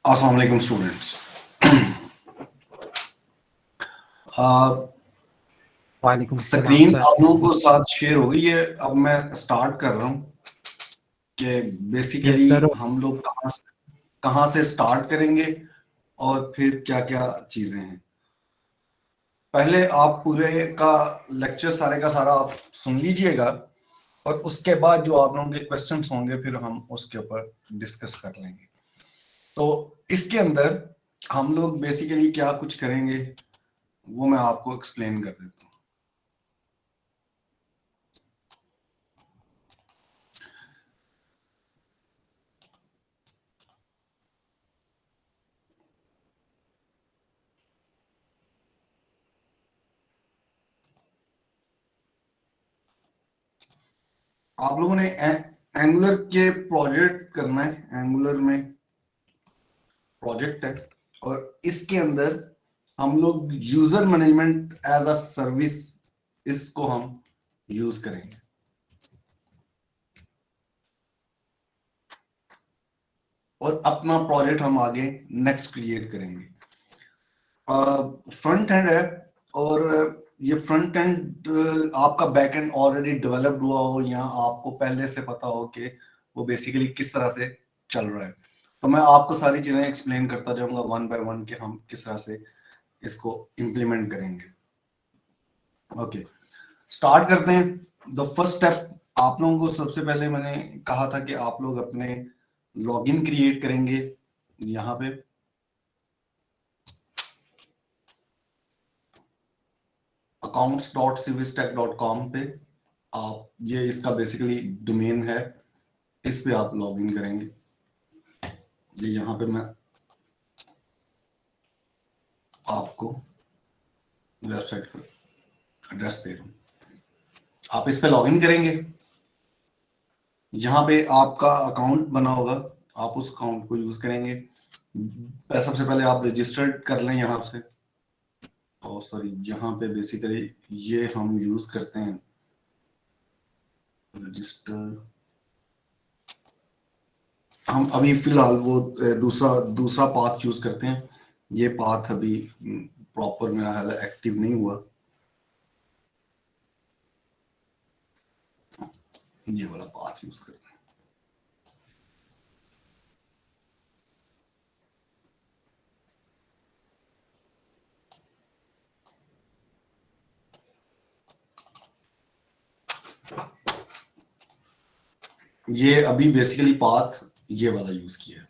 अस्सलाम वालेकुम स्टूडेंट्स। वालेकुम सलाम स्क्रीन सर। आप लोगों को साथ शेयर हो गई है। अब मैं स्टार्ट कर रहा हूँ कि यस बेसिकली सर। हम लोग कहाँ से स्टार्ट करेंगे और फिर क्या क्या चीजें हैं। पहले आप पूरे का लेक्चर सारे का सारा आप सुन लीजिएगा और उसके बाद जो आप लोगों के क्वेश्चंस होंगे फिर हम उसके ऊपर डिस्कस कर लेंगे। तो इसके अंदर हम लोग बेसिकली क्या कुछ करेंगे वो मैं आपको एक्सप्लेन कर देता हूँ। आप लोगों ने एंगुलर के प्रोजेक्ट करना है। एंगुलर में प्रोजेक्ट है और इसके अंदर हम लोग user management as a service इसको हम यूज करेंगे। और अपना प्रोजेक्ट हम आगे नेक्स्ट क्रिएट करेंगे। फ्रंट एंड है और ये फ्रंट एंड आपका बैक एंड ऑलरेडी डेवलप्ड हुआ हो या आपको पहले से पता हो कि वो बेसिकली किस तरह से चल रहा है, तो मैं आपको सारी चीजें एक्सप्लेन करता जाऊंगा वन बाय वन कि हम किस तरह से इसको इम्प्लीमेंट करेंगे। ओके, स्टार्ट करते हैं। द फर्स्ट स्टेप आप लोगों को सबसे पहले मैंने कहा था कि आप लोग अपने लॉगिन क्रिएट करेंगे। यहाँ पे accounts.civistech.com पे आप ये इसका बेसिकली डोमेन है, इस पे आप लॉगिन करेंगे। ये यहाँ पे मैं आपको वेबसाइट का एड्रेस दे रहा हूँ, आप इस पे लॉगिन करेंगे। यहाँ पे आपका अकाउंट बना होगा, आप उस अकाउंट को यूज करेंगे। सबसे पहले आप रजिस्टर्ड कर लें यहाँ से। और सॉरी, यहाँ पे बेसिकली ये हम यूज करते हैं रजिस्टर। हम अभी फिलहाल वो दूसरा पाथ यूज करते हैं। ये पाथ अभी प्रॉपर मेरा हाल एक्टिव नहीं हुआ। ये वाला पाथ यूज करते हैं। ये अभी बेसिकली पाथ ये वाला यूज किया है।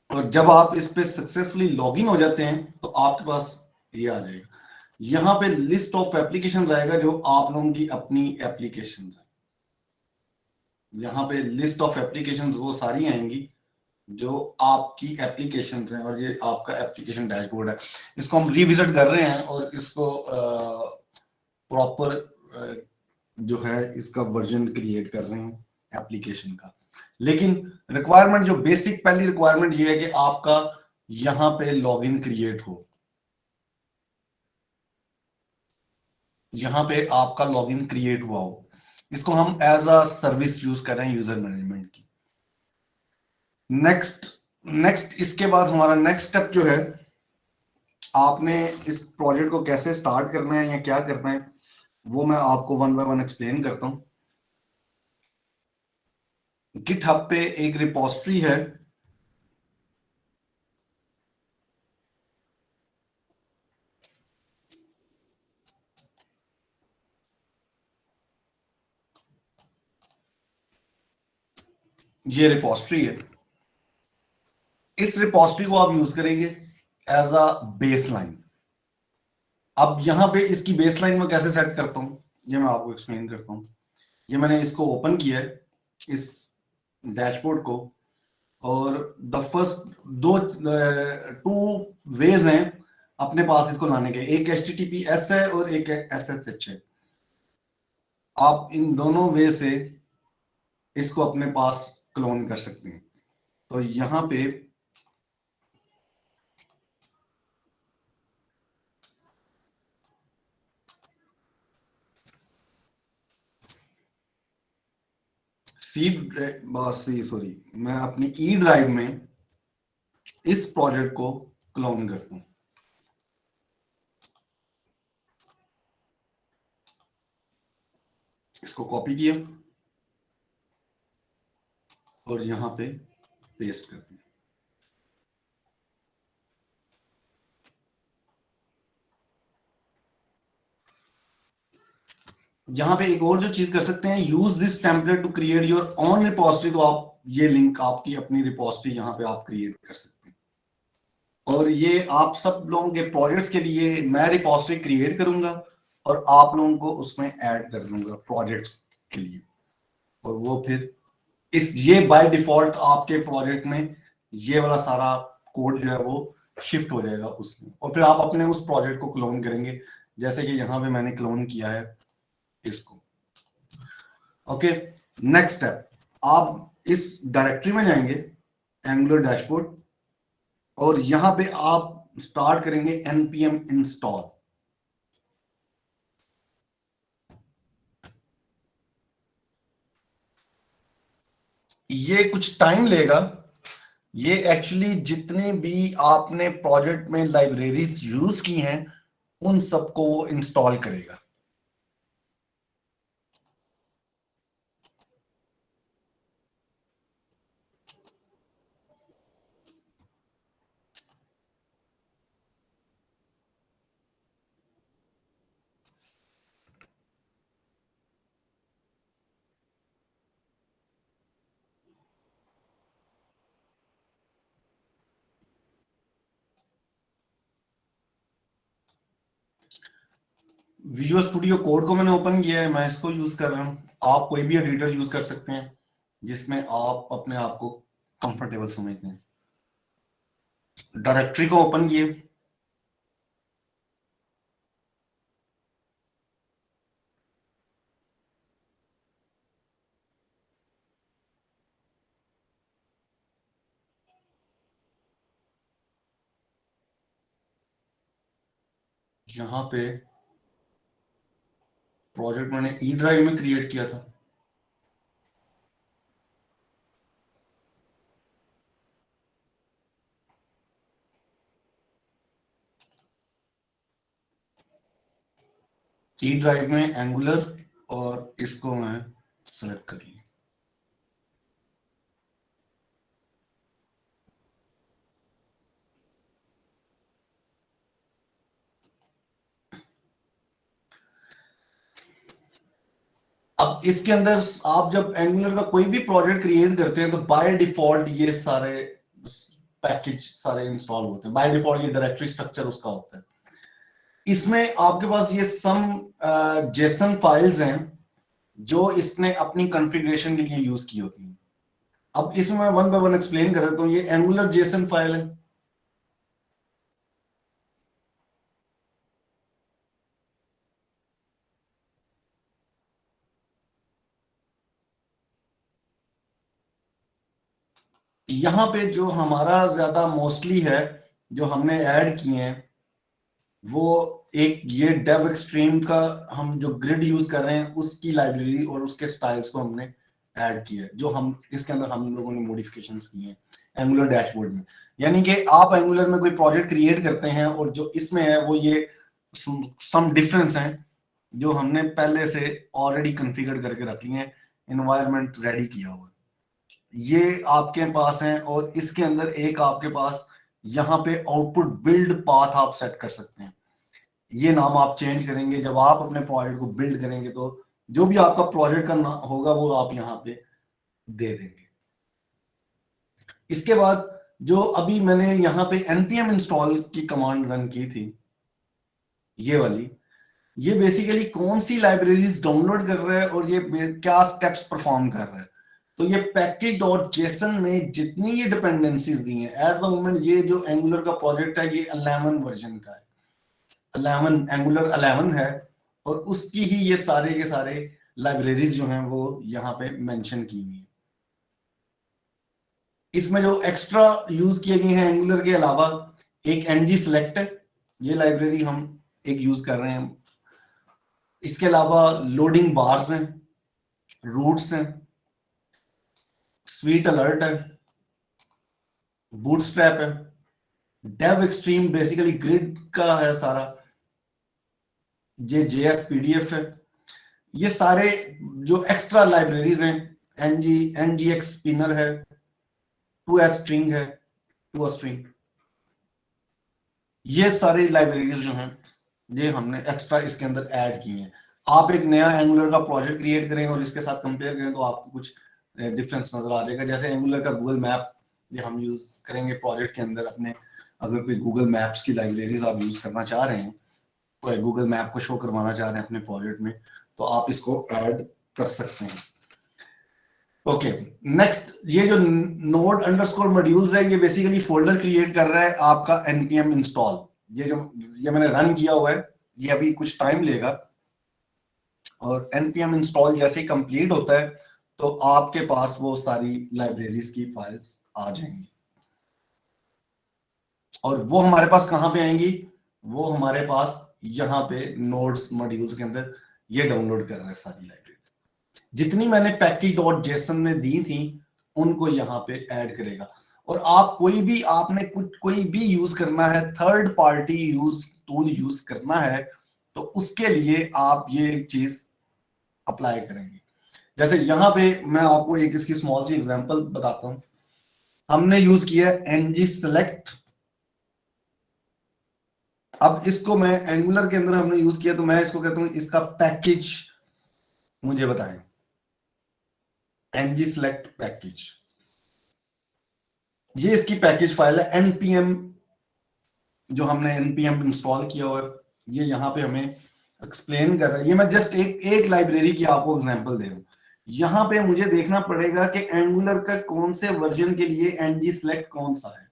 और जब आप इस पे सक्सेसफुली लॉगिन हो जाते हैं तो आपके पास ये आ जाएगा, यहाँ पे लिस्ट ऑफ एप्लीकेशंस आएगा जो आप लोगों की अपनी एप्लीकेशंस है। यहाँ पे लिस्ट ऑफ एप्लीकेशंस वो सारी आएंगी जो आपकी एप्लीकेशंस हैं और ये आपका एप्लीकेशन डैशबोर्ड है। इसको हम रिविजिट कर रहे हैं और इसको प्रॉपर जो है इसका वर्जन क्रिएट कर रहे हैं एप्लीकेशन का। लेकिन रिक्वायरमेंट जो बेसिक पहली रिक्वायरमेंट ये है कि आपका यहां पे लॉगिन क्रिएट हो। यहां पे आपका लॉगिन क्रिएट हुआ हो, इसको हम एज अ सर्विस यूज कर रहे हैं यूजर मैनेजमेंट की। नेक्स्ट नेक्स्ट इसके बाद हमारा नेक्स्ट स्टेप जो है, आपने इस प्रोजेक्ट को कैसे स्टार्ट करना है या क्या करना है वो मैं आपको वन बाय वन एक्सप्लेन करता हूं। गिटहब पे एक रिपोजिटरी है, ये रिपोजिटरी है। इस रिपोजिटरी को आप यूज करेंगे एज अ बेसलाइन। अब यहां पे इसकी बेसलाइन में कैसे सेट करता हूं ये मैं आपको एक्सप्लेन करता हूं। ये मैंने इसको ओपन किया है, इस डैशबोर्ड को। और द फर्स्ट टू वेज हैं अपने पास इसको लाने के, एक HTTPS है और एक SSH है। आप इन दोनों वे से इसको अपने पास क्लोन कर सकते हैं। तो यहां पे सॉरी, मैं अपनी ई ड्राइव में इस प्रोजेक्ट को क्लोन करता हूं। इसको कॉपी किया और यहां पे पेस्ट कर दिया। यहां पे एक और जो चीज कर सकते हैं, use this template to create your own repository. तो आप ये लिंक आपकी अपनी रिपोजिटरी यहां पे आप क्रिएट कर सकते हैं। और ये आप सब लोगों के प्रोजेक्ट्स के लिए मैं रिपोजिटरी क्रिएट करूंगा और आप लोगों को उसमें ऐड कर दूंगा प्रोजेक्ट्स के लिए। और वो फिर ये बाय डिफॉल्ट आपके प्रोजेक्ट में ये वाला सारा कोड जो है वो शिफ्ट हो जाएगा उसमें, और फिर आप अपने उस प्रोजेक्ट को क्लोन करेंगे, जैसे कि यहां पे मैंने क्लोन किया है इसको। ओके, नेक्स्ट स्टेप, आप इस डायरेक्टरी में जाएंगे एंगुलर डैशबोर्ड, और यहां पे आप स्टार्ट करेंगे npm इंस्टॉल। ये कुछ टाइम लेगा। ये एक्चुअली जितने भी आपने प्रोजेक्ट में लाइब्रेरीज यूज की हैं उन सबको वो इंस्टॉल करेगा। विजुअल स्टूडियो कोड को मैंने ओपन किया है, मैं इसको यूज कर रहा हूं। आप कोई भी एडिटर यूज कर सकते हैं जिसमें आप अपने आप को कंफर्टेबल समझते हैं। डायरेक्टरी को ओपन किए, यहां पे प्रोजेक्ट मैंने ई ड्राइव में क्रिएट किया था। ई ड्राइव में एंगुलर, और इसको मैं सेलेक्ट कर लिया। अब इसके अंदर आप जब एंगुलर का कोई भी प्रोजेक्ट क्रिएट करते हैं तो बाय डिफॉल्ट ये सारे पैकेज सारे इंस्टॉल होते हैं। बाय डिफॉल्ट ये डायरेक्टरी स्ट्रक्चर उसका होता है। इसमें आपके पास ये सम जेसन फाइल्स हैं जो इसने अपनी कॉन्फ़िगरेशन के लिए यूज की होती हैं। अब इसमें मैं वन बाय वन एक्सप्लेन कर देता हूं। ये एंगुलर जेसन फाइल है। यहां पे जो हमारा ज्यादा मोस्टली है जो हमने ऐड किए हैं वो एक ये डेव एक्सट्रीम का हम जो ग्रिड यूज कर रहे हैं उसकी लाइब्रेरी और उसके स्टाइल्स को हमने ऐड किया है, जो हम इसके अंदर हम लोगों ने मॉडिफिकेशंस किए हैं एंगुलर डैशबोर्ड में। यानी कि आप एंगुलर में कोई प्रोजेक्ट क्रिएट करते हैं और जो इसमें है वो ये सम डिफरेंस हैं जो हमने पहले से ऑलरेडी कॉन्फ़िगर करके रख लिए हैं, एनवायरनमेंट रेडी किया हुआ है, ये आपके पास है। और इसके अंदर एक आपके पास यहाँ पे आउटपुट बिल्ड पाथ आप सेट कर सकते हैं। ये नाम आप चेंज करेंगे जब आप अपने प्रोजेक्ट को बिल्ड करेंगे, तो जो भी आपका प्रोजेक्ट का नाम होगा वो आप यहाँ पे दे देंगे। इसके बाद जो अभी मैंने यहाँ पे npm इंस्टॉल की कमांड रन की थी, ये वाली, ये बेसिकली कौन सी लाइब्रेरीज डाउनलोड कर रहा है और ये क्या स्टेप्स परफॉर्म कर रहा है। तो ये पैकेज डॉट जेसन में जितनी ये डिपेंडेंसीज दी हैं एट द मोमेंट, ये जो एंगुलर का प्रोजेक्ट है ये 11 वर्जन का है, 11 एंगुलर 11 है, और उसकी ही ये सारे के सारे लाइब्रेरीज जो हैं वो यहाँ पे मेंशन की हुई है। इसमें जो एक्स्ट्रा यूज किए गए हैं एंगुलर के अलावा, एक एनजी सेलेक्ट है, ये लाइब्रेरी हम एक यूज कर रहे हैं। इसके अलावा लोडिंग बार्स हैं, रूट्स हैं, स्वीट अलर्ट है, बूटस्ट्रैप है, डेव एक्सट्रीम बेसिकली ग्रिड का है सारा, ये जेएस पीडीएफ है। ये सारे जो एक्स्ट्रा लाइब्रेरीज हैं, एनजीएक्स स्पिनर है, 2S स्ट्रिंग है, 2 स्ट्रिंग, ये सारी लाइब्रेरीज जो हैं ये हमने एक्स्ट्रा इसके अंदर ऐड की हैं। आप एक नया एंगुलर का प्रोजेक्ट क्रिएट करें और इसके साथ कंपेयर करें तो आपको कुछ डिफरेंस नजर आ जाएगा। जैसे एंगुलर का गूगल मैप ये हम यूज करेंगे प्रोजेक्ट के अंदर अपने, अगर कोई गूगल मैप्स की लाइब्रेरीज आप यूज करना चाह रहे हैं, तो गूगल मैप को शो करवाना चाह रहे हैं अपने प्रोजेक्ट में, तो आप इसको ऐड कर सकते हैं। ओके, नेक्स्ट, ये जो नोड अंडरस्कोर मॉड्यूल्स है ये बेसिकली फोल्डर क्रिएट कर रहा है आपका npm इंस्टॉल। ये मैंने रन किया हुआ है, ये अभी कुछ टाइम लेगा, और npm इंस्टॉल जैसे ही कंप्लीट होता है तो आपके पास वो सारी लाइब्रेरीज की फाइल्स आ जाएंगी। और वो हमारे पास कहां पे आएंगी? वो हमारे पास यहाँ पे नोड्स मॉड्यूल्स के अंदर ये डाउनलोड कर रहा है सारी लाइब्रेरी। जितनी मैंने पैकेज डॉट जेसन में दी थी उनको यहाँ पे ऐड करेगा। और आप आपने कोई भी यूज करना है, थर्ड पार्टी टूल यूज करना है, तो उसके लिए आप ये चीज अप्लाई करेंगे। जैसे यहाँ पे मैं आपको एक इसकी स्मॉल सी एग्जांपल बताता हूं। हमने यूज किया एनजी सेलेक्ट। अब इसको मैं एंगुलर के अंदर हमने यूज किया, तो मैं इसको कहता हूं इसका पैकेज मुझे बताएं, एनजी सेलेक्ट पैकेज, ये इसकी पैकेज फाइल है। npm जो हमने npm इंस्टॉल किया हुआ है, ये यहाँ पे हमें एक्सप्लेन कर रहा है। ये मैं जस्ट एक लाइब्रेरी की आपको एग्जांपल दे रहा हूं। यहाँ पे मुझे देखना पड़ेगा कि एंगुलर का कौन से वर्जन के लिए ng select कौन सा है,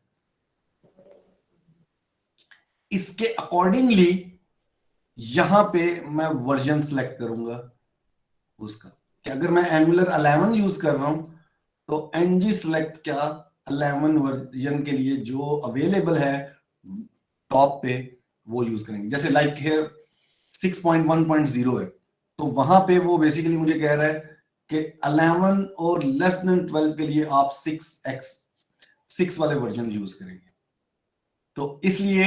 इसके अकॉर्डिंगली यहाँ पे मैं वर्जन सेलेक्ट करूंगा उसका, कि अगर मैं एंगुलर 11 यूज कर रहा हूं तो ng select क्या 11 वर्जन के लिए जो अवेलेबल है टॉप पे वो यूज करेंगे। जैसे लाइक हियर 6.1.0 है, तो वहां पे वो बेसिकली मुझे कह रहा है कि 11 और लेस देन 12 के लिए आप 6 वाले वर्जन यूज करेंगे। तो इसलिए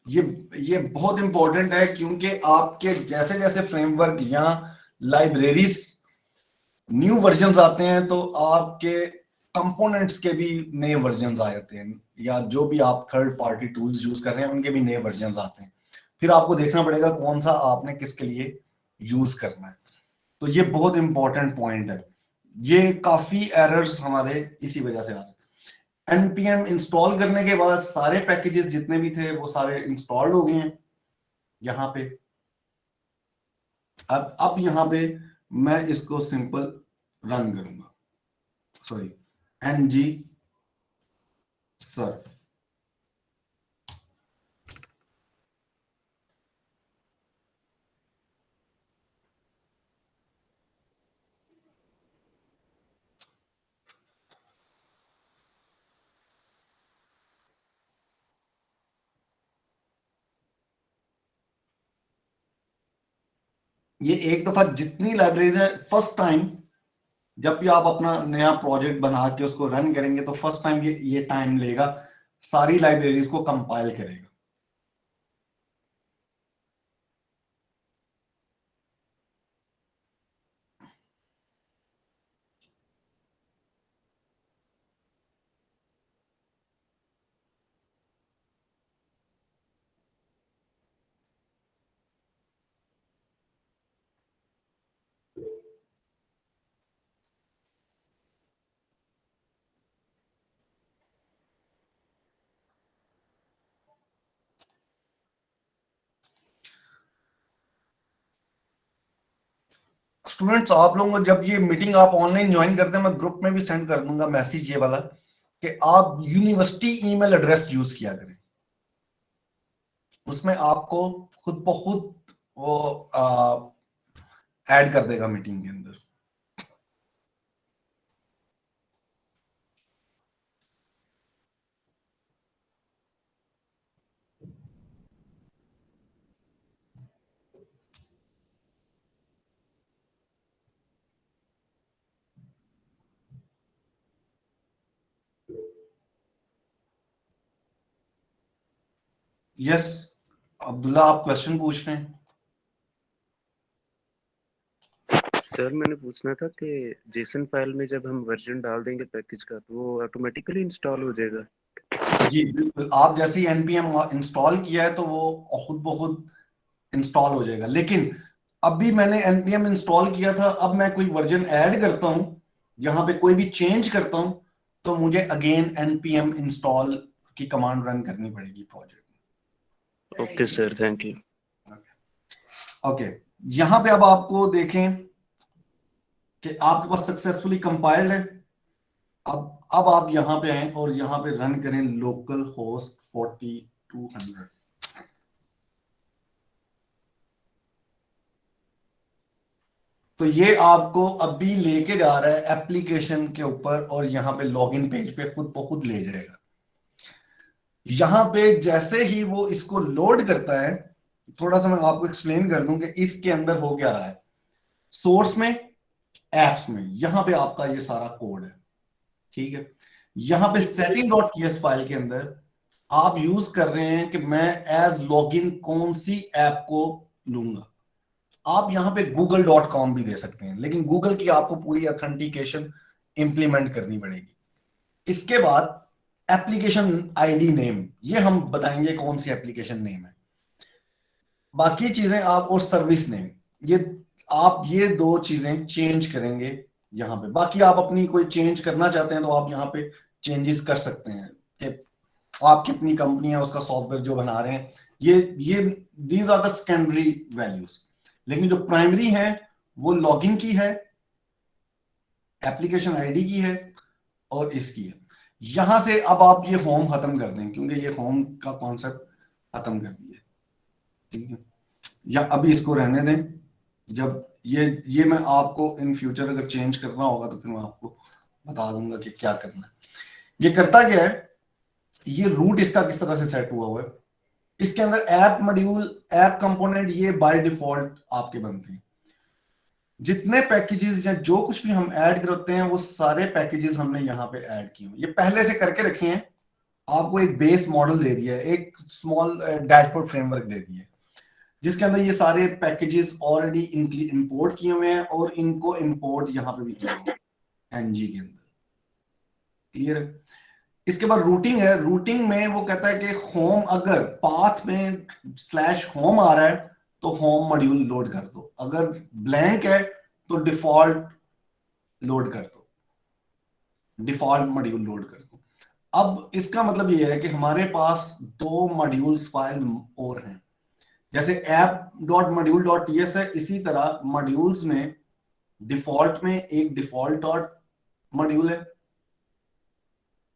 ये बहुत इंपॉर्टेंट है, क्योंकि आपके जैसे जैसे फ्रेमवर्क या लाइब्रेरीज न्यू वर्जन आते हैं तो आपके कंपोनेंट्स के भी नए वर्जन आ जाते हैं, या जो भी आप थर्ड पार्टी टूल्स यूज कर रहे हैं उनके भी नए वर्जन आते हैं। फिर आपको देखना पड़ेगा कौन सा आपने किसके लिए यूज करना है। तो ये बहुत इंपॉर्टेंट पॉइंट है, ये काफी एरर्स हमारे इसी वजह से आ रहे हैं। npm इंस्टॉल करने के बाद सारे पैकेजेस जितने भी थे वो सारे इंस्टॉल्ड हो गए हैं यहाँ पे। अब यहाँ पे मैं इसको सिंपल रन करूंगा, सॉरी ng सर। ये एक दफा जितनी लाइब्रेरीज है, फर्स्ट टाइम जब भी आप अपना नया प्रोजेक्ट बना के उसको रन करेंगे तो फर्स्ट टाइम ये टाइम लेगा, सारी लाइब्रेरीज को कंपाइल करेगा। स्टूडेंट्स आप लोगों को जब ये मीटिंग आप ऑनलाइन ज्वाइन करते हैं, मैं ग्रुप में भी सेंड कर दूंगा मैसेज ये वाला कि आप यूनिवर्सिटी ईमेल एड्रेस यूज किया करें। उसमें आपको खुद ब खुद वो ऐड कर देगा मीटिंग के अंदर। यस अब्दुल्ला, आप क्वेश्चन पूछ रहे हैं? सर मैंने पूछना था कि जेसन फाइल में जब हम वर्जन डाल देंगे पैकेज का तो वो ऑटोमेटिकली इंस्टॉल हो जाएगा? जी बिल्कुल, आप जैसे ही npm इंस्टॉल किया है तो वो खुद ब खुद इंस्टॉल हो जाएगा। लेकिन अभी मैंने npm इंस्टॉल किया था, अब मैं कोई वर्जन ऐड करता हूं, यहाँ पे कोई भी चेंज करता हूं, तो मुझे अगेन npm इंस्टॉल की कमांड रन करनी पड़ेगी प्रोजेक्ट में। Okay sir, thank you. Okay, यहाँ पे अब आपको देखें कि आपके पास सक्सेसफुली कंपाइल्ड है। अब आप यहां पे आए और यहां पे रन करें लोकल होस्ट 4200। तो ये आपको अभी लेके जा रहा है एप्लीकेशन के ऊपर और यहाँ पे लॉगिन पेज पे खुद ब खुद ले जाएगा। यहाँ पे जैसे ही वो इसको लोड करता है, थोड़ा सा मैं आपको एक्सप्लेन कर दूं कि इसके अंदर हो क्या रहा है। सोर्स में, एप्स में, यहाँ पे आपका ये सारा कोड है, ठीक है। यहाँ पे setting.ts फाइल के अंदर आप यूज कर रहे हैं कि मैं एज लॉगिन कौन सी ऐप को लूंगा। आप यहाँ पे google.com भी दे सकते हैं, लेकिन गूगल की आपको पूरी ऑथेंटिकेशन इंप्लीमेंट करनी पड़ेगी। इसके बाद एप्लीकेशन आईडी नेम, ये हम बताएंगे कौन सी एप्लीकेशन नेम है। बाकी चीजें आप, और सर्विस नेम, ये आप ये दो चीजें चेंज करेंगे यहाँ पे। बाकी आप अपनी कोई चेंज करना चाहते हैं तो आप यहाँ पे चेंजेस कर सकते हैं कि आप कितनी कंपनी है, उसका सॉफ्टवेयर जो बना रहे हैं, ये these are the secondary values. लेकिन जो प्राइमरी है वो लॉगिन की है, एप्लीकेशन आईडी की है और इसकी है। यहां से अब आप ये होम खत्म कर दें, क्योंकि ये होम का कॉन्सेप्ट खत्म कर दिया, ठीक है। या अभी इसको रहने दें, जब ये मैं आपको इन फ्यूचर अगर चेंज करना होगा तो फिर मैं आपको बता दूंगा कि क्या करना है। ये करता क्या है, ये रूट इसका किस तरह से सेट हुआ है। इसके अंदर ऐप मॉड्यूल, ऐप कंपोनेंट, ये बाय डिफॉल्ट आपके बनते हैं। जितने पैकेजेस या जो कुछ भी हम ऐड करते हैं वो सारे पैकेजेस हमने यहाँ पे ऐड किए हैं, ये पहले से करके रखे हैं। आपको एक बेस मॉडल दे दिया है, एक स्मॉल डैशबोर्ड फ्रेमवर्क दे दिया है, जिसके अंदर ये सारे पैकेजेस ऑलरेडी इंपोर्ट किए हुए हैं और इनको इंपोर्ट यहाँ पे भी किया हुआ है एनजी के अंदर। क्लियर है? इसके बाद रूटिंग है। रूटिंग में वो कहता है कि होम, अगर पाथ में /होम आ रहा है तो होम मॉड्यूल लोड कर दो, अगर ब्लैंक है तो डिफॉल्ट लोड कर दो, डिफॉल्ट मॉड्यूल लोड कर दो। अब इसका मतलब ये है कि हमारे पास दो मॉड्यूल्स फाइल और हैं, जैसे app.module.ts है, इसी तरह मॉड्यूल्स में डिफॉल्ट में एक डिफॉल्ट डॉट मॉड्यूल है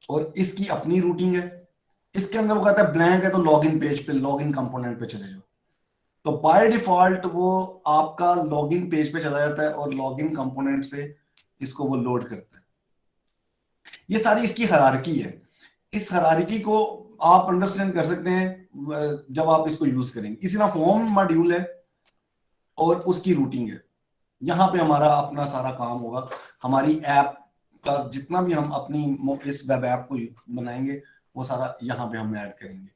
और इसकी अपनी रूटिंग है। इसके अंदर वो कहता है ब्लैंक है तो लॉगिन पेज पे, लॉगिन कंपोनेंट पे चले जाओ। तो बाय डिफॉल्ट वो आपका लॉगिन पेज पे चला जाता है और लॉगिन कंपोनेंट से इसको वो लोड करता है। ये सारी इसकी हायरार्की है। इस हायरार्की को आप अंडरस्टैंड कर सकते हैं जब आप इसको यूज करेंगे। इसी तरह होम मॉड्यूल है और उसकी रूटिंग है। यहाँ पे हमारा अपना सारा काम होगा, हमारी ऐप का जितना भी हम अपनी इस वेब ऐप को बनाएंगे वो सारा यहाँ पे हम ऐड करेंगे।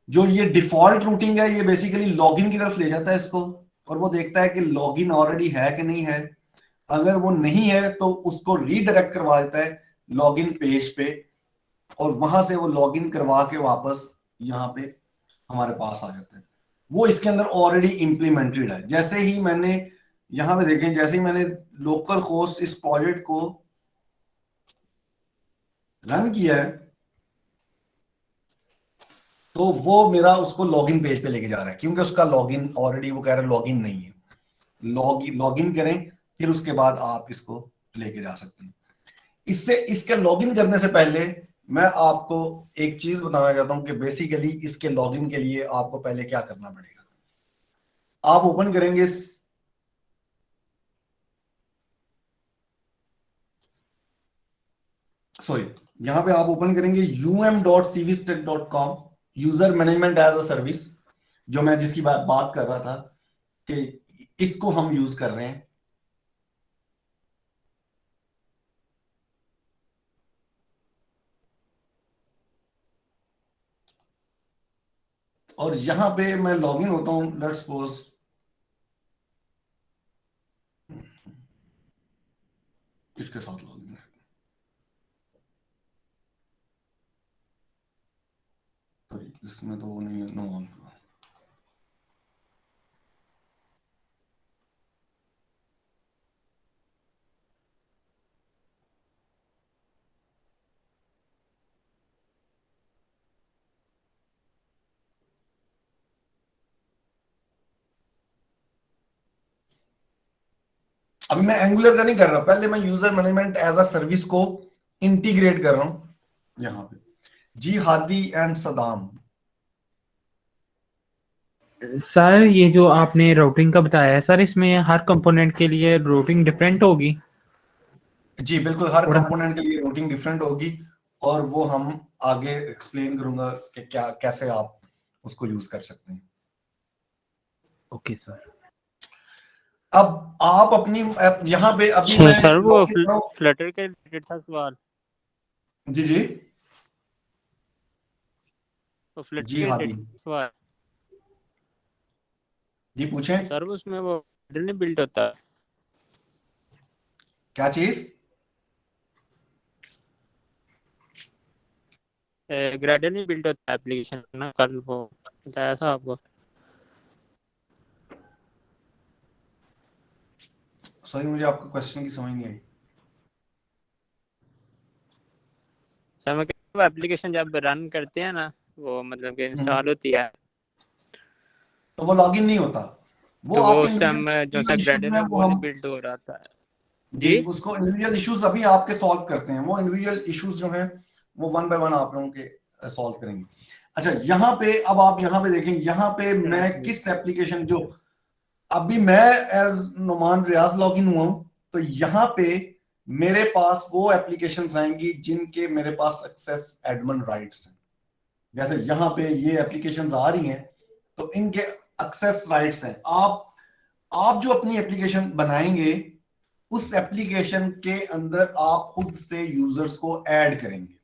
जो ये डिफॉल्ट रूटिंग है ये बेसिकली लॉगिन की तरफ ले जाता है इसको, और वो देखता है कि लॉगिन ऑलरेडी है कि नहीं है। अगर वो नहीं है तो उसको रीडायरेक्ट करवा देता है लॉगिन पेज पे और वहां से वो लॉगिन करवा के वापस यहाँ पे हमारे पास आ जाता है। वो इसके अंदर ऑलरेडी इंप्लीमेंटेड है। जैसे ही मैंने यहाँ पे देखें, जैसे ही मैंने लोकल होस्ट इस प्रोजेक्ट को रन किया है तो वो मेरा उसको लॉगिन पेज पे लेके जा रहा है, क्योंकि उसका लॉगिन ऑलरेडी वो कह रहा है लॉगिन नहीं है। लॉगिन करें, फिर उसके बाद आप इसको लेके जा सकते हैं। इसके लॉगिन करने से पहले मैं आपको एक चीज बताना चाहता हूं कि बेसिकली इसके लॉगिन के लिए आपको पहले क्या करना पड़ेगा। आप ओपन करेंगे, सॉरी, यहां पे आप ओपन करेंगे um.cvstack.com, user management as a service, जो मैं जिसकी बात कर रहा था कि इसको हम यूज कर रहे हैं। और यहां पे मैं लॉगिन होता हूं, लेट्स सपोज इसके साथ लॉगिन है, सॉरी इसमें तो वो नहीं है, नो ऑन। अभी मैं एंगुलर का नहीं कर रहा, पहले मैं user management as a service को इंटीग्रेट कर रहा हूं यहां पे। जी हादी एंड सदाम। सर ये जो आपने रूटिंग का बताया है सर, इसमें हर कंपोनेंट के लिए रूटिंग डिफरेंट होगी? जी बिल्कुल, हर और कंपोनेंट के लिए रूटिंग डिफरेंट होगी, और वो हम आगे एक्सप्लेन करूंगा कि क्या कैसे आप उसको यूज कर सकते हैं। Okay sir. अब आप अपनी यहाँ पे अभी मैं सर वो लॉगिन कर रहा हूं। फ्लटर के रिलेटेड था सवाल। जी जी वो फ्लटर जी के हादी रिलेटेड सवाल। जी पूछें, सर वो उसमें वो मॉडल नहीं बिल्ड होता, क्या चीज? ग्रेडल नहीं बिल्ड होता एप्लीकेशन ना, कल वो बताया था आपको। सॉरी मुझे आपका क्वेश्चन की समझ नहीं आई। सर मैं कहता हूँ एप्लीकेशन जब रन करते हैं ना, वो मतलब कि हम्म, इंस्टॉल होती है, तो वो लॉगिन नहीं होता, वो तो वो आपके उस टाइम जो सा इंडिविजुअल इश्यूज ग्रेडल हैं है वो वो नहीं हम, बिल्ड हो रहा था जी जी। उसको इंडिविजुअल इश्यूज अभी आपके सॉल्व करते हैं, वो इंडिविजुअल इश्यूज जो हैं वो वन बाय वन आप लोगों के सॉल्व करेंगे। अच्छा यहाँ पे, अब आप यहाँ पे देखें, यहाँ पे मैं किस एप्लीकेशन जो अभी मैं एज नुमान रियाज लॉगिन हुआ हूं, तो यहाँ पे मेरे पास वो एप्लीकेशंस आएंगी जिनके मेरे पास एक्सेस एडमिन राइट्स हैं। जैसे यहाँ पे ये एप्लीकेशंस आ रही हैं, तो इनके एक्सेस राइट्स हैं। आप जो अपनी एप्लीकेशन बनाएंगे, उस एप्लीकेशन के अंदर आप खुद से यूजर्स को ऐड करेंगे।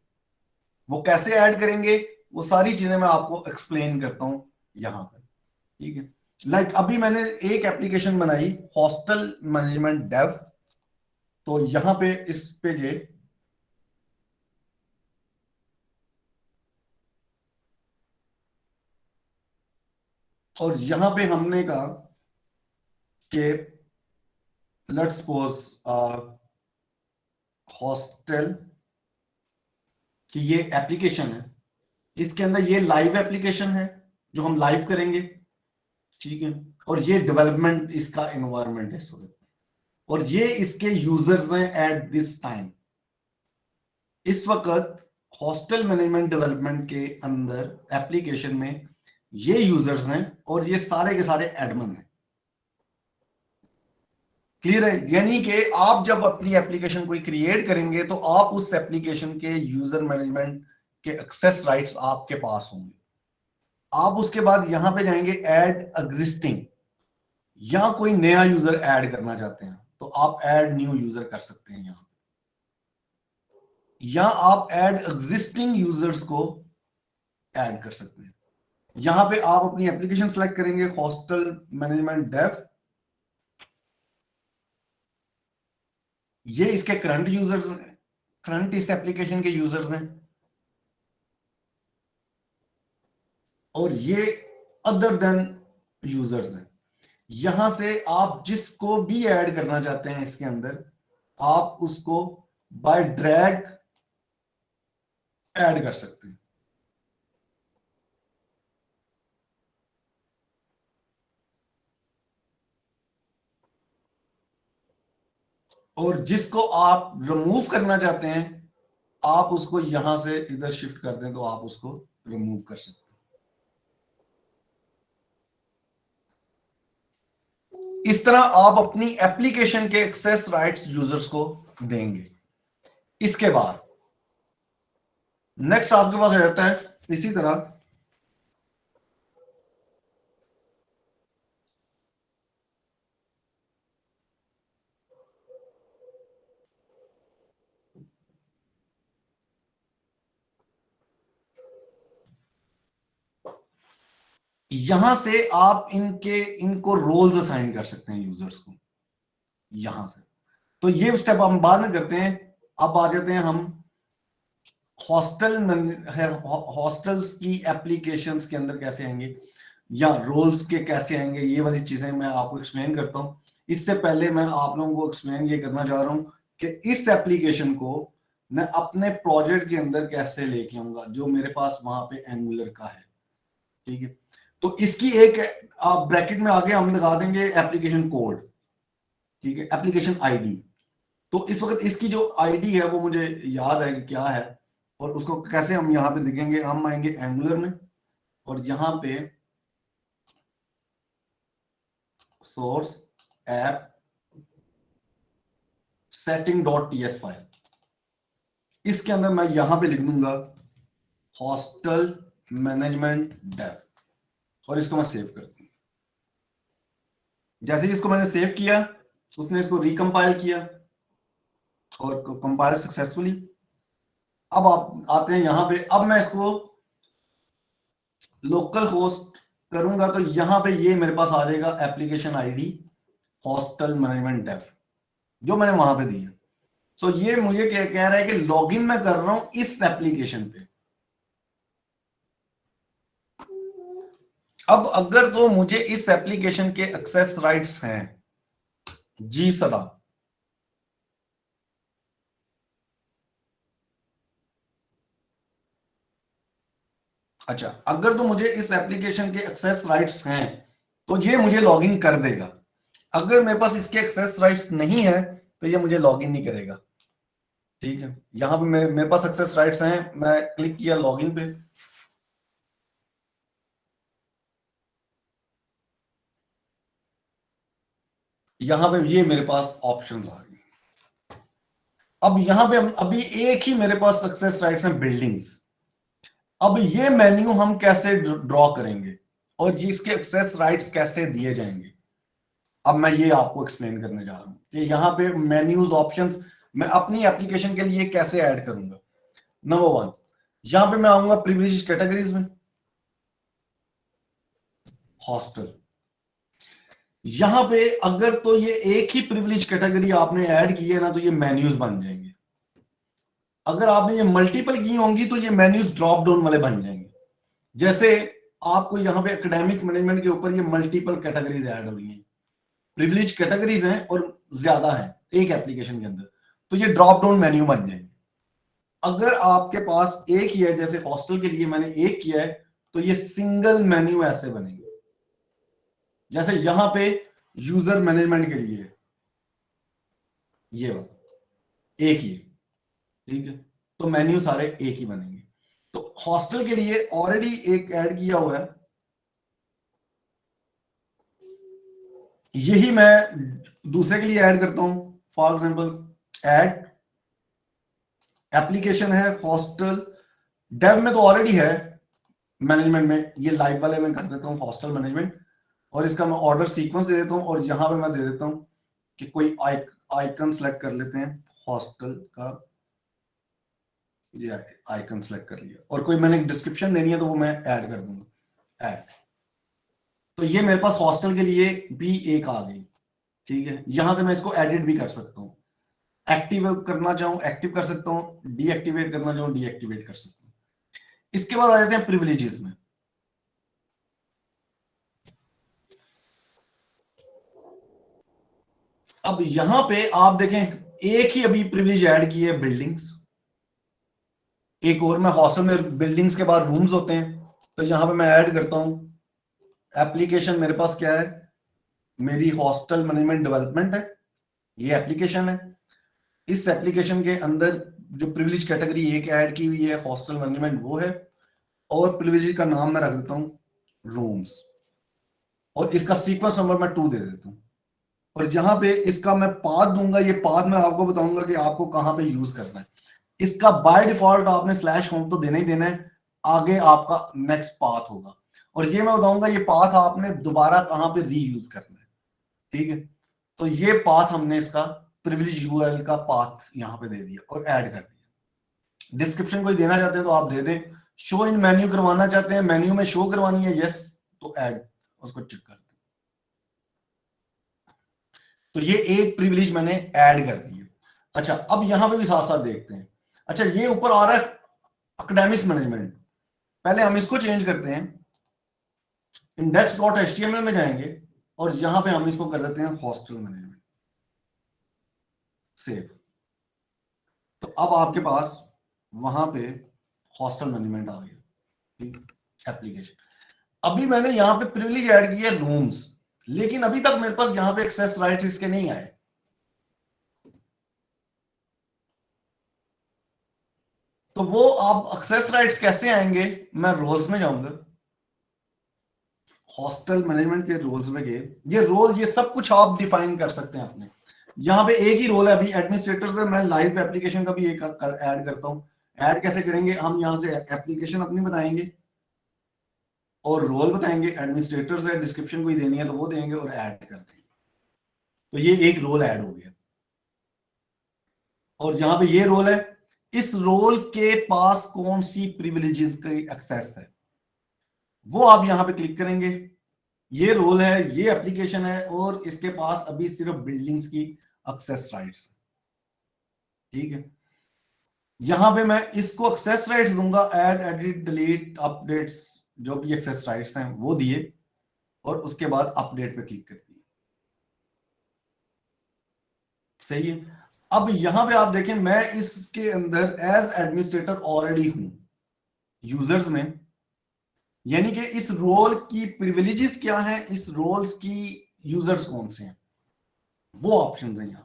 वो कैसे ऐड करेंगे, वो सारी चीजें मैं आपको एक्सप्लेन करता हूं यहां पर, ठीक है। लाइक अभी मैंने एक एप्लीकेशन बनाई, हॉस्टल मैनेजमेंट डेव, तो यहां पे इस पे गए, और यहां पे हमने कहा कि लेट्स सपोज हॉस्टल कि ये एप्लीकेशन है, इसके अंदर ये लाइव एप्लीकेशन है जो हम लाइव करेंगे, ठीक है। और ये डेवलपमेंट इसका एनवायरनमेंट है इस वक्त, और ये इसके यूजर्स हैं एट दिस टाइम। इस वक्त हॉस्टल मैनेजमेंट डेवलपमेंट के अंदर एप्लीकेशन में ये यूजर्स हैं, और ये सारे के सारे एडमिन हैं। क्लियर है? यानी कि आप जब अपनी एप्लीकेशन कोई क्रिएट करेंगे, तो आप उस एप्लीकेशन के यूजर मैनेजमेंट के एक्सेस राइट्स आपके पास होंगे। आप उसके बाद यहां पे जाएंगे ऐड एग्जिस्टिंग, या कोई नया यूजर ऐड करना चाहते हैं तो आप ऐड न्यू यूजर कर सकते हैं यहां, या आप ऐड एग्जिस्टिंग यूजर्स को ऐड कर सकते हैं। यहां पे आप अपनी एप्लीकेशन सेलेक्ट करेंगे, हॉस्टल मैनेजमेंट डेव, ये इसके करंट यूजर्स, करंट इस एप्लीकेशन के यूजर्स हैं, और ये अदर देन यूजर्स हैं। यहां से आप जिसको भी ऐड करना चाहते हैं इसके अंदर, आप उसको बाय ड्रैग ऐड कर सकते हैं। और जिसको आप रिमूव करना चाहते हैं आप उसको यहां से इधर शिफ्ट कर दें तो आप उसको रिमूव कर सकते हैं। इस तरह आप अपनी एप्लीकेशन के एक्सेस राइट्स यूजर्स को देंगे। इसके बाद नेक्स्ट आपके पास आ जाता है इसी तरह यहां से आप इनको रोल्स असाइन कर सकते हैं यूजर्स को यहां से। तो ये स्टेप हम बाद में करते हैं। अब आ जाते हैं हम हॉस्टल्स की एप्लीकेशंस के अंदर कैसे आएंगे या रोल्स के कैसे आएंगे, ये वाली चीजें मैं आपको एक्सप्लेन करता हूं। इससे पहले मैं आप लोगों को एक्सप्लेन ये करना चाह रहा हूं कि इस एप्लीकेशन को मैं अपने प्रोजेक्ट के अंदर कैसे लेके आऊंगा जो मेरे पास वहां पे एंगुलर का है। ठीक है, तो इसकी एक आप ब्रैकेट में आगे हम लगा देंगे एप्लीकेशन कोड। ठीक है, एप्लीकेशन आईडी। तो इस वक्त इसकी जो आईडी है वो मुझे याद है कि क्या है और उसको कैसे हम यहां पे दिखेंगे। हम आएंगे एंगुलर में और यहां पे सोर्स ऐप setting.ts फाइल, इसके अंदर मैं यहां पे लिख दूंगा हॉस्टल मैनेजमेंट डेव और इसको मैं सेव कर दूंगा। जैसे इसको मैंने सेव किया उसने इसको रिकंपाइल किया और कंपाइल सक्सेसफुली। अब आप आते हैं यहां पे। अब मैं इसको लोकल होस्ट करूंगा तो यहां पे ये मेरे पास आ जाएगा application ID hostel management dev जो मैंने वहां पे दी है। तो ये मुझे कह रहा है कि लॉगिन मैं कर रहा हूं इस एप्लीकेशन पे। अब अगर तो मुझे इस एप्लीकेशन के एक्सेस राइट्स हैं जी सदा, अच्छा अगर तो मुझे इस एप्लीकेशन के एक्सेस राइट्स हैं तो ये मुझे लॉगिन कर देगा। अगर मेरे पास इसके एक्सेस राइट्स नहीं है तो ये मुझे लॉगिन नहीं करेगा। ठीक है, यहां पे मेरे पास एक्सेस राइट्स हैं, मैं क्लिक किया लॉगिन पे। यहां पे ये मेरे पास ऑप्शंस आ गए। अब यहां पे अभी एक ही मेरे पास सक्सेस राइट्स हैं बिल्डिंग्स। अब ये मेन्यू हम कैसे ड्रॉ करेंगे और ये इसके एक्सेस राइट्स कैसे दिए जाएंगे, अब मैं ये आपको एक्सप्लेन करने जा रहा हूं कि यहां पे मेन्यूज ऑप्शंस मैं अपनी एप्लीकेशन के लिए कैसे ऐड करूंगा। नंबर 1, यहां पे मैं आऊंगा प्रिविलेज कैटेगरीज में, हॉस्टल। यहां पे अगर तो ये एक ही प्रिविलेज कैटेगरी आपने ऐड की है ना तो ये मेन्यूज बन जाएंगे। अगर आपने ये मल्टीपल की होंगी तो ये मेन्यूज ड्रॉप डाउन वाले बन जाएंगे। जैसे आपको यहां पे एकेडमिक मैनेजमेंट के ऊपर ये मल्टीपल कैटेगरीज ऐड हो रही हैं, प्रिविलेज कैटेगरीज हैं और ज्यादा है एक एप्लीकेशन के अंदर, तो ये ड्रॉप डाउन मेन्यू बन जाएंगे। अगर आपके पास एक ही है, जैसे हॉस्टल के लिए मैंने एक किया है, तो ये सिंगल मेन्यू ऐसे बनेंगे। जैसे यहां पे यूजर मैनेजमेंट के लिए ये वाला एक ही है। ठीक है, तो मेन्यू सारे एक ही बनेंगे। तो हॉस्टल के लिए ऑलरेडी एक ऐड किया हुआ है, यही मैं दूसरे के लिए ऐड करता हूं। फॉर एग्जांपल ऐड एप्लीकेशन है हॉस्टल डेव में तो ऑलरेडी है, मैनेजमेंट में ये लाइव वाले में कर देता हूं हॉस्टल मैनेजमेंट और इसका मैं ऑर्डर सीक्वेंस दे देता हूं और यहां पे मैं दे देता हूं कि कोई आइकन सेलेक्ट कर लेते हैं हॉस्टल का, ये आइकन सेलेक्ट कर लिया और कोई मैंने डिस्क्रिप्शन देनी है तो वो मैं ऐड कर दूंगा ऐड। तो ये मेरे पास हॉस्टल के लिए भी एक आ गई। ठीक है, यहां से मैं इसको एडिट भी कर सकता हूं, एक्टिव करना चाहूं एक्टिव कर सकता हूं, डीएक्टिवेट करना चाहूं डीएक्टिवेट कर सकता हूं। इसके बाद आ जाते हैं प्रिविलेजेस में। अब यहां पे आप देखें एक ही अभी प्रिविलेज ऐड की है बिल्डिंग्स, एक और मैं हॉस्टल में बिल्डिंग्स के बाद रूम्स होते हैं, तो यहां पे मैं ऐड करता हूं एप्लीकेशन। मेरे पास क्या है, मेरी हॉस्टल मैनेजमेंट डेवलपमेंट है, ये एप्लीकेशन है। इस एप्लीकेशन के अंदर जो प्रिविलेज कैटेगरी एक ऐड की हुई है हॉस्टल मैनेजमेंट वो है, और प्रिविलेज का नाम मैं रख देता हूं रूम्स, और इसका सीक्वेंस नंबर मैं 2 दे देता हूं, और यहां पे इसका मैं पाथ दूंगा। ये पाथ मैं आपको बताऊंगा कि आपको कहां पे यूज करना है। इसका बाय डिफॉल्ट आपने स्लैश होम तो देना ही देना है, आगे आपका नेक्स्ट पाथ होगा, और ये मैं बताऊंगा ये पाथ आपने दोबारा कहां पे रीयूज करना है। ठीक है, तो ये पाथ हमने इसका प्रिविलेज यूआरएल का पाथ यहां पे दे दिया और ऐड कर दिया। डिस्क्रिप्शन कोई देना चाहते हैं तो आप दे दें, शो इन मेन्यू करवाना चाहते हैं, मेन्यू में शो करवानी है, यस, तो ऐड उसको चेक कर दें। तो ये एक प्रिविलेज मैंने ऐड कर दी है। अच्छा, अब यहां पे भी साथ साथ देखते हैं। अच्छा, ये ऊपर आ रहा है एकेडमिक्स मैनेजमेंट, पहले हम इसको चेंज करते हैं, index.html में जाएंगे और यहां पे हम इसको कर देते हैं हॉस्टल मैनेजमेंट, सेव। तो अब आपके पास वहां पे हॉस्टल मैनेजमेंट आ गया एप्लीकेशन। अभी मैंने यहां पे प्रिविलेज ऐड किया रूम्स, लेकिन अभी तक मेरे पास यहां पे एक्सेस राइट्स इसके नहीं आए। तो वो आप एक्सेस राइट्स कैसे आएंगे, मैं रोल्स में जाऊंगा, हॉस्टल मैनेजमेंट के रोल्स में गए, ये रोल ये सब कुछ आप डिफाइन कर सकते हैं अपने। यहां पे एक ही रोल है अभी एडमिनिस्ट्रेटर से, मैं लाइव एप्लीकेशन का भी एक ऐड करता हूं। ऐड कैसे करेंगे, हम यहां से एप्लीकेशन अपनी बताएंगे और रोल बताएंगे, एडमिनिस्ट्रेटर से डिस्क्रिप्शन कोई देनी है तो वो देंगे और ऐड कर देंगे। तो ये एक रोल ऐड हो गया, और यहां पे ये रोल है, इस रोल के पास कौन सी प्रिविलेजेस की एक्सेस है वो आप यहां पे क्लिक करेंगे। ये रोल है, ये एप्लीकेशन है, और इसके पास अभी सिर्फ बिल्डिंग्स की एक्सेस राइट्स। ठीक है, यहां पे मैं इसको एक्सेस राइट्स दूंगा, ऐड, एडिट, डिलीट, अपडेट्स, जो भी एक्सेस राइट्स हैं वो दिए, और उसके बाद अपडेट पे क्लिक कर दिए। सही है। अब यहां पे आप देखें, मैं इसके अंदर एज एडमिनिस्ट्रेटर ऑलरेडी हूं यूजर्स में, यानी कि इस रोल की प्रिविलेजेस क्या हैं, इस रोल्स की यूजर्स कौन से हैं, वो ऑप्शंस हैं। यहां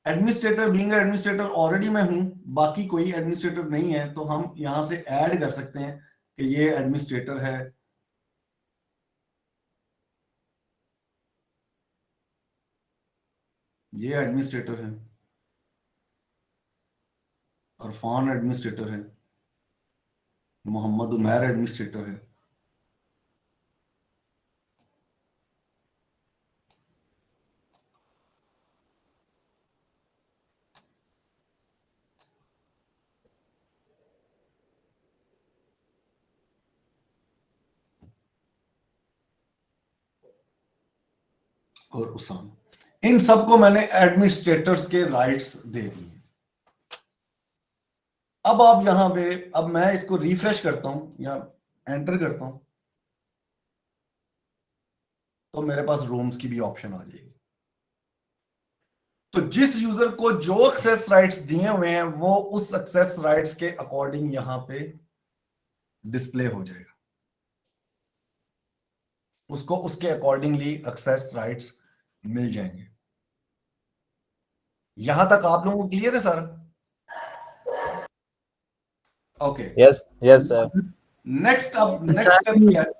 एडमिनिस्ट्रेटर, बीइंग एडमिनिस्ट्रेटर ऑलरेडी मैं हूं, बाकी कोई एडमिनिस्ट्रेटर नहीं है, तो हम यहां से ऐड कर सकते हैं कि ये एडमिनिस्ट्रेटर है, ये एडमिनिस्ट्रेटर है, अरफान एडमिनिस्ट्रेटर है, मोहम्मद उमैर एडमिनिस्ट्रेटर है। और उसाम, इन सबको मैंने एडमिनिस्ट्रेटर्स के राइट्स दे दिए। अब आप यहां पे, अब मैं इसको रिफ्रेश करता हूं या एंटर करता हूं, तो मेरे पास रूम्स की भी ऑप्शन आ जाएगी। तो जिस यूजर को जो एक्सेस राइट्स दिए हुए हैं वो उस एक्सेस राइट्स के अकॉर्डिंग यहां पे डिस्प्ले हो जाएगा, उसको उसके अकॉर्डिंगली एक्सेस राइट्स मिल जाएंगे। यहां तक आप लोगों को क्लियर है sir? Okay, yes yes sir. Next, अब नेक्स्ट स्टेप क्या है,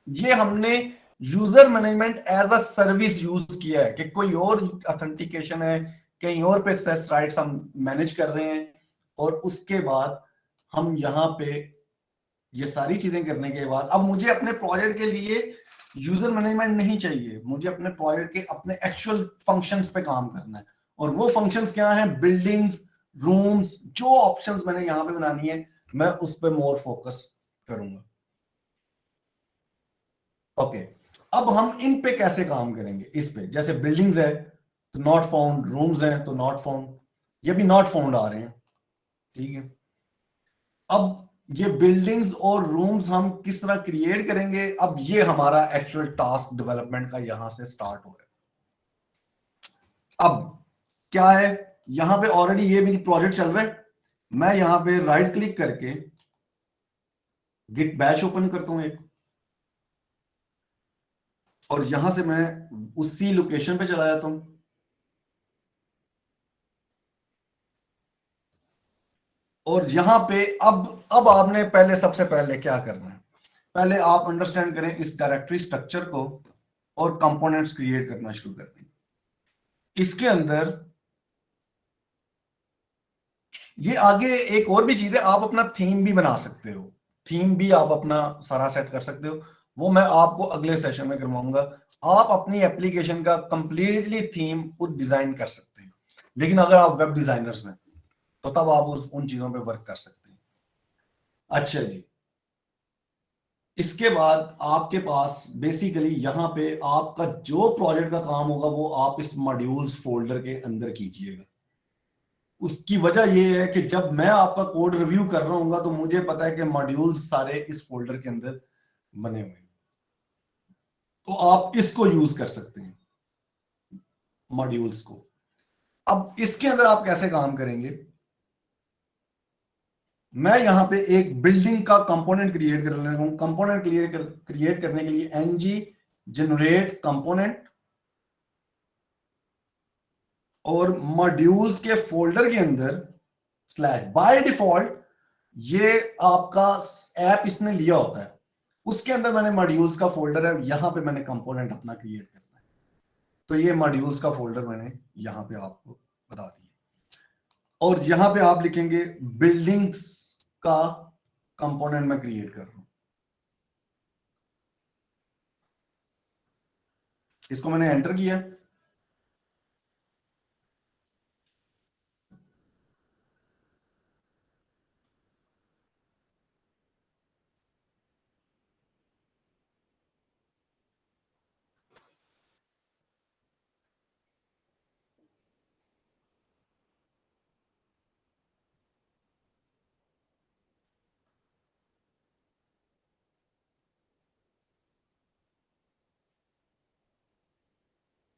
ये हमने user management as a service use किया है कि कोई और ऑथेंटिकेशन है, कहीं और पे एक्सेस राइट्स हम मैनेज कर रहे हैं, और उसके बाद हम यहाँ पे ये सारी चीजें करने के बाद अब मुझे अपने प्रोजेक्ट के लिए यूजर मैनेजमेंट नहीं चाहिए, मुझे अपने प्रोजेक्ट के अपने एक्चुअल फंक्शंस पे काम करना है। और वो फंक्शंस क्या हैं, बिल्डिंग्स, रूम्स, जो ऑप्शंस मैंने यहाँ पे बनानी है मैं उस पर मोर फोकस करूंगा। ओके, अब हम इन पे कैसे काम करेंगे, इस पे जैसे बिल्डिंग्स है तो नॉट फाउंड, रूम्स हैं तो नॉट फाउंड, ये भी नॉट फाउंड आ रहे हैं। ठीक है, अब ये बिल्डिंग्स और रूम्स हम किस तरह क्रिएट करेंगे, अब ये हमारा एक्चुअल टास्क डेवलपमेंट का यहां से स्टार्ट हो रहा है। अब क्या है, यहां पे ऑलरेडी ये मेरी प्रोजेक्ट चल रहा है, मैं यहां पे राइट क्लिक करके गिट बैश ओपन करता हूं एक, और यहां से मैं उसी लोकेशन पे चला जाता हूं। और यहां पे अब आपने सबसे पहले क्या करना है, पहले आप अंडरस्टैंड करें इस डायरेक्टरी स्ट्रक्चर को और कंपोनेंट्स क्रिएट करना शुरू कर दें। इसके अंदर ये आगे एक और भी चीज है, आप अपना थीम भी बना सकते हो, थीम भी आप अपना सारा सेट कर सकते हो, वो मैं आपको अगले सेशन में करवाऊंगा। आप अपनी एप्लीकेशन का कंप्लीटली थीम खुद डिजाइन कर सकते हैं, लेकिन अगर आप वेब डिजाइनर्स हैं तो तब आप उन चीजों पे वर्क कर सकते हैं। अच्छा जी, इसके बाद आपके पास बेसिकली यहां पे आपका जो प्रोजेक्ट का काम होगा वो आप इस मॉड्यूल्स फोल्डर के अंदर कीजिएगा। उसकी वजह यह है कि जब मैं आपका कोड रिव्यू कर रहा हूँ तो मुझे पता है कि मॉड्यूल्स सारे इस फोल्डर के अंदर बने हुए हैं, तो आप इसको यूज कर सकते हैं मॉड्यूल्स को। अब इसके अंदर आप कैसे काम करेंगे, मैं यहां पे एक बिल्डिंग का कंपोनेंट क्रिएट कर रहा हूं। कंपोनेंट क्रिएट करने के लिए ng जनरेट कंपोनेंट, और मॉड्यूल्स के फोल्डर के अंदर स्लैश, बाय डिफॉल्ट ये आपका ऐप इसने लिया होता है, उसके अंदर मैंने मॉड्यूल्स का फोल्डर है, यहां पे मैंने कंपोनेंट अपना क्रिएट करना है, तो ये मॉड्यूल्स का फोल्डर मैंने यहां पे आपको बता दिया। और यहां पे आप लिखेंगे बिल्डिंग्स का कंपोनेंट मैं क्रिएट कर रहा हूं, इसको मैंने एंटर किया।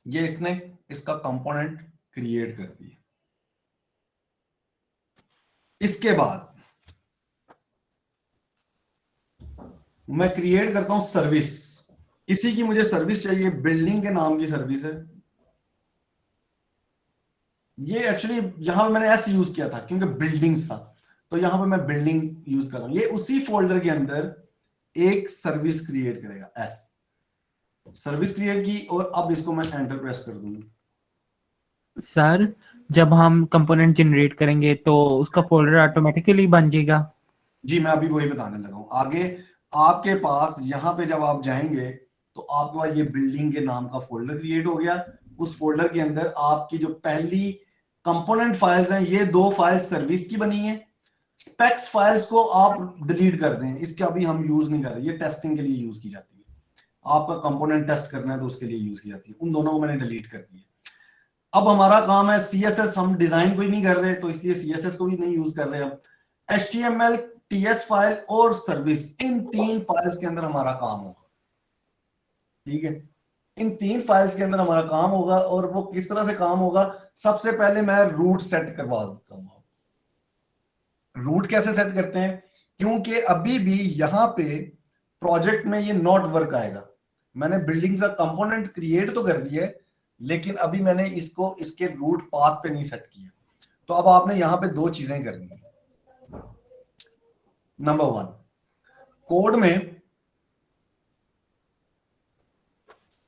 ये इसने इसका कंपोनेंट क्रिएट कर दिया। इसके बाद मैं क्रिएट करता हूं सर्विस, इसी की मुझे सर्विस चाहिए, बिल्डिंग के नाम की सर्विस है। ये एक्चुअली यहां पे मैंने एस यूज किया था क्योंकि बिल्डिंग्स था, तो यहां पे मैं बिल्डिंग यूज कर रहा हूं। ये उसी फोल्डर के अंदर एक सर्विस क्रिएट करेगा, एस सर्विस क्रिएट की, और अब इसको मैं एंटर प्रेस कर दूंगा। सर जब हम कंपोनेंट जनरेट करेंगे तो उसका फोल्डर ऑटोमेटिकली बन जाएगा? जी मैं अभी वही बताने लगा हूं। आगे आपके पास यहां पे जब आप जाएंगे तो आपके पास ये बिल्डिंग के नाम का फोल्डर क्रिएट हो गया। उस फोल्डर के अंदर आपकी जो पहली कंपोनेंट फाइल्स हैं, ये 2 फाइल्स सर्विस की बनी है। स्पेक्स फाइल्स को आप डिलीट कर दें, इसके अभी हम यूज नहीं कर रहे, ये टेस्टिंग के लिए यूज की जाती है। आपका कंपोनेंट टेस्ट करना है तो उसके लिए यूज की जाती है, उन दोनों को मैंने डिलीट कर दिया। अब हमारा काम है सीएसएस, हम डिजाइन कोई नहीं कर रहे तो इसलिए सीएसएस को भी नहीं यूज कर रहे। अब एचटीएमएल, टीएस फाइल और सर्विस, इन 3 फाइल्स के अंदर हमारा काम होगा। ठीक है, इन 3 फाइल्स के अंदर हमारा काम होगा। और वो किस तरह से काम होगा, सबसे पहले मैं रूट सेट करवा देता हूं। रूट कैसे सेट करते हैं, क्योंकि अभी भी यहां पे प्रोजेक्ट में ये नॉट वर्क आएगा। मैंने बिल्डिंग का कंपोनेंट क्रिएट तो कर दिया है, लेकिन अभी मैंने इसको इसके रूट पाथ पे नहीं सेट किया। तो अब आपने यहां पे 2 चीजें करनी है। नंबर 1, कोड में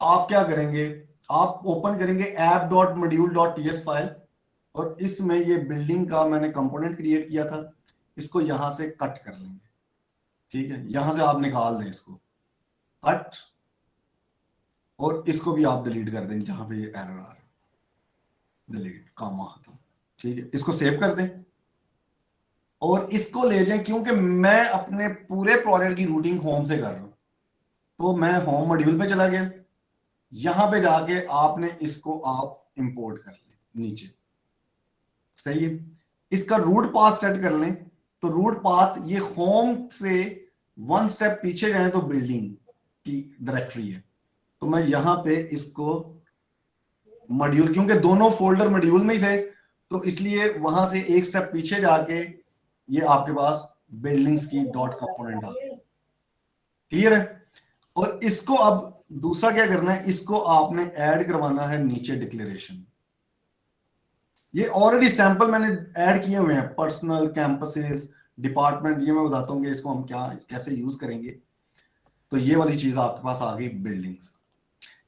आप क्या करेंगे, आप ओपन करेंगे app.module.ts फाइल, और इसमें ये बिल्डिंग का मैंने कंपोनेंट क्रिएट किया था, इसको यहां से कट कर लेंगे। ठीक है, यहां से आप निकाल दें इसको, कट, और इसको भी आप डिलीट कर दें जहां पे ये एरर आ रहा है, डिलीट कॉमा खत्म। ठीक है, इसको सेव कर दें और इसको ले जाएं, क्योंकि मैं अपने पूरे प्रोजेक्ट की रूटिंग होम से कर रहा हूं, तो मैं होम मॉड्यूल पे चला गया। यहां पे जाके आपने इसको आप इंपोर्ट कर लें नीचे, सही है। इसका रूट पाथ सेट कर लें, तो रूट पाथ ये होम से 1 स्टेप पीछे गए तो बिल्डिंग की डायरेक्टरी है, तो मैं यहां पे इसको मॉड्यूल, क्योंकि दोनों फोल्डर मॉड्यूल में ही थे, तो इसलिए वहां से 1 स्टेप पीछे जाके ये आपके पास बिल्डिंग्स की डॉट कंपोनेंट आ गई। क्लियर है। और इसको अब दूसरा क्या करना है, इसको आपने ऐड करवाना है नीचे डिक्लेरेशन। ये ऑलरेडी सैंपल मैंने ऐड किए हुए हैं, पर्सनल, कैंपसेस, डिपार्टमेंट, ये मैं बताता हूँ कि इसको हम क्या कैसे यूज करेंगे। तो ये वाली चीज आपके पास आ गई, बिल्डिंग्स।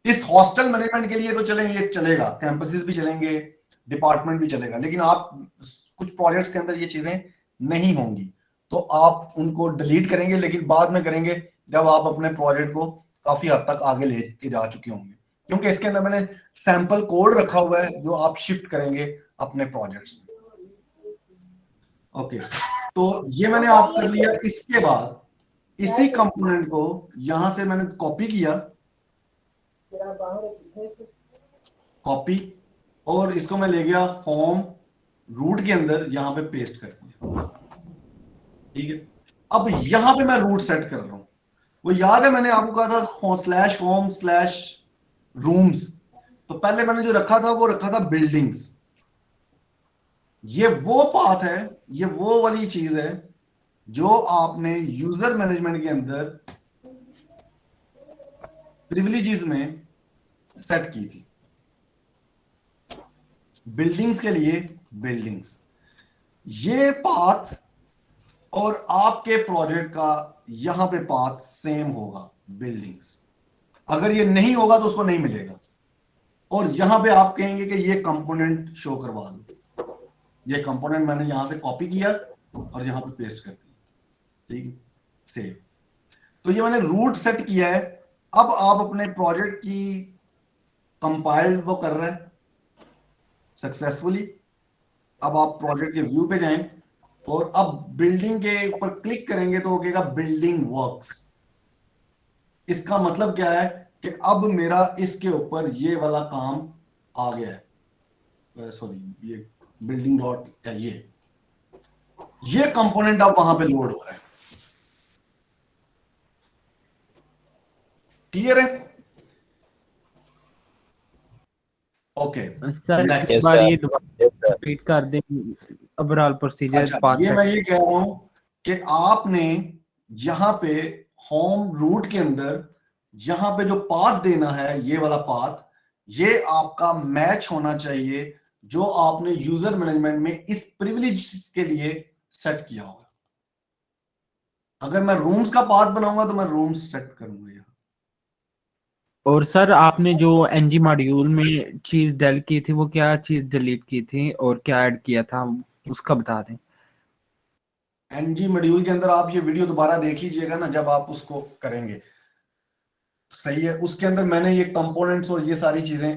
इस हॉस्टल मैनेजमेंट के लिए तो चलेंगे, ये चलेगा, कैंपसेस भी चलेंगे, डिपार्टमेंट भी चलेगा, लेकिन आप कुछ प्रोजेक्ट्स के अंदर ये चीजें नहीं होंगी, तो आप उनको डिलीट करेंगे, लेकिन बाद में करेंगे जब आप अपने प्रोजेक्ट को काफी हद तक आगे लेके जा चुके होंगे, क्योंकि इसके अंदर मैंने सैंपल कोड रखा हुआ है जो आप शिफ्ट करेंगे अपने प्रोजेक्ट्स में। ओके, तो ये मैंने आप कर लिया। इसके बाद इसी कंपोनेंट को यहां से मैंने कॉपी किया, कॉपी, और इसको मैं ले गया होम रूट के अंदर, यहां पे पेस्ट कर दिया। ठीक है, अब यहां पे मैं रूट सेट कर रहा हूं। वो याद है मैंने आपको कहा था स्लैश होम स्लैश रूम्स, तो पहले मैंने जो रखा था वो रखा था बिल्डिंग्स। ये वो पाथ है, ये वो वाली चीज है जो आपने यूजर मैनेजमेंट के अंदर प्रिविलेजेस में सेट की थी। बिल्डिंग्स के लिए बिल्डिंग्स, ये पाथ और आपके प्रोजेक्ट का यहां पे पाथ सेम होगा, बिल्डिंग्स। अगर ये नहीं होगा तो उसको नहीं मिलेगा, और यहां पे आप कहेंगे कि ये कंपोनेंट शो करवा दो। ये कंपोनेंट मैंने यहां से कॉपी किया और यहां पे पेस्ट कर दिया। ठीक है, सेव। तो ये मैंने रूट सेट किया है। अब आप अपने प्रोजेक्ट की कंपाइल वो कर रहे हैं सक्सेसफुली। अब आप प्रोजेक्ट के व्यू पे जाएं और अब बिल्डिंग के ऊपर क्लिक करेंगे तो होगा बिल्डिंग वर्क्स। इसका मतलब क्या है कि अब मेरा इसके ऊपर ये वाला काम आ गया है, सॉरी, ये बिल्डिंग डॉट है, ये कंपोनेंट अब वहां पे लोड हो रहा है। क्लियर है? ओके, सर एक नेक्स्ट। बार ये Yes, दोबारा sir. रिपीट कर दें, ओवरऑल प्रोसीजर अच्छा, पाथ ये मैं सेट। ये कह रहा हूं कि आपने यहां पे होम रूट के अंदर यहां पे जो पाथ देना है, ये वाला पाथ, ये आपका मैच होना चाहिए जो आपने यूजर मैनेजमेंट में इस प्रिविलेज के लिए सेट किया होगा। अगर मैं रूम्स का पाथ बनाऊंगा तो मैं रूम्स सेट करूंगा यहां। और सर आपने जो एनजी मॉड्यूल में चीज डेल की थी वो क्या चीज डिलीट की थी और क्या ऐड किया था, उसका बता दें। एनजी मॉड्यूल के अंदर आप ये वीडियो दोबारा देख लीजिएगा ना जब आप उसको करेंगे, सही है। उसके अंदर मैंने ये कंपोनेंट्स और ये सारी चीजें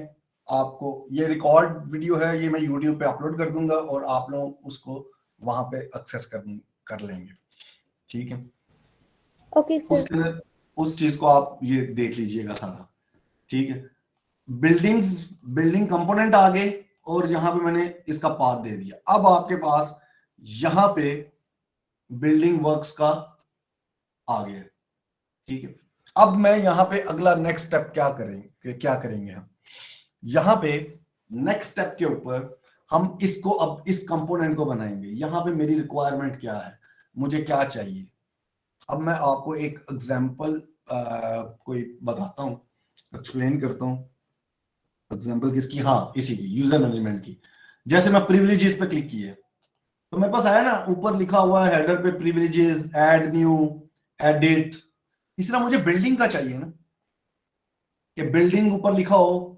आपको, ये रिकॉर्ड वीडियो है, ये मैं यूट्यूब पे अपलोड कर दूंगा और आप लोग उसको वहां पे एक्सेस कर लेंगे। ठीक है, ओके सर। उसके अंदर उस चीज को आप ये देख लीजिएगा सारा। ठीक है, बिल्डिंग कंपोनेंट आ गए और यहां पे मैंने इसका पाथ दे दिया। अब आपके पास यहां पे बिल्डिंग वर्क्स का आ गया। ठीक है, अब मैं यहां पे अगला नेक्स्ट स्टेप क्या करेंगे हम यहां पे नेक्स्ट स्टेप के ऊपर हम इसको अब इस कंपोनेंट को बनाएंगे। यहां पे मेरी रिक्वायरमेंट क्या है, मुझे क्या चाहिए। अब मैं आपको एक एग्जांपल कोई बताता हूं, एक्सप्लेन करता हूं। एग्जांपल किसकी? हाँ, इसी की, यूजर मैनेजमेंट की। जैसे मैं प्रिविलेजेस पे क्लिक किया तो मेरे पास आया ना, ऊपर लिखा हुआ है हेडर पे प्रिविलेजेस, ऐड न्यू, एडिट। इस तरह मुझे बिल्डिंग का चाहिए ना, कि बिल्डिंग ऊपर लिखा हो,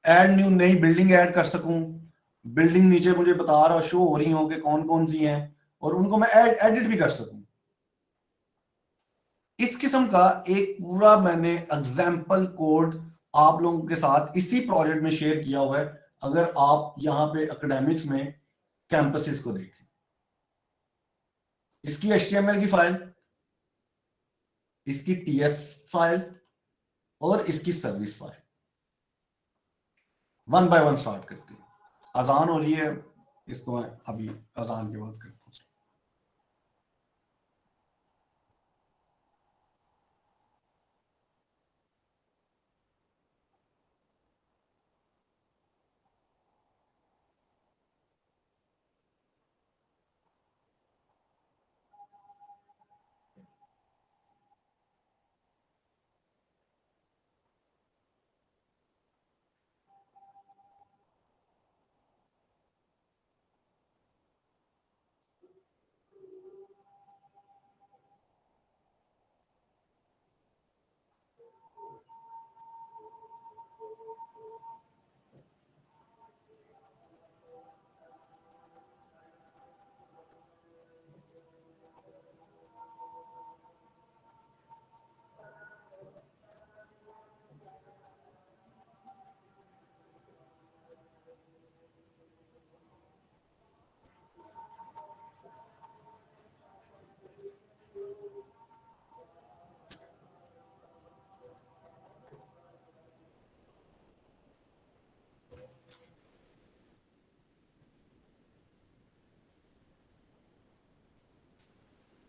ऐड न्यू नई बिल्डिंग ऐड कर सकूं, बिल्डिंग नीचे मुझे बता रहा शो हो रही हो कि कौन कौन सी हैं, और उनको मैं एडिट भी कर सकूं। इस किस्म का एक पूरा मैंने एग्जाम्पल कोड आप लोगों के साथ इसी प्रोजेक्ट में शेयर किया हुआ है। अगर आप यहां पे एकेडमिक्स में कैंपसेस को देखें, इसकी HTML की फाइल, इसकी TS फाइल और इसकी service file, one by one start करते हैं। अजान हो रही है, इसको मैं अभी अजान के बाद करता हूँ।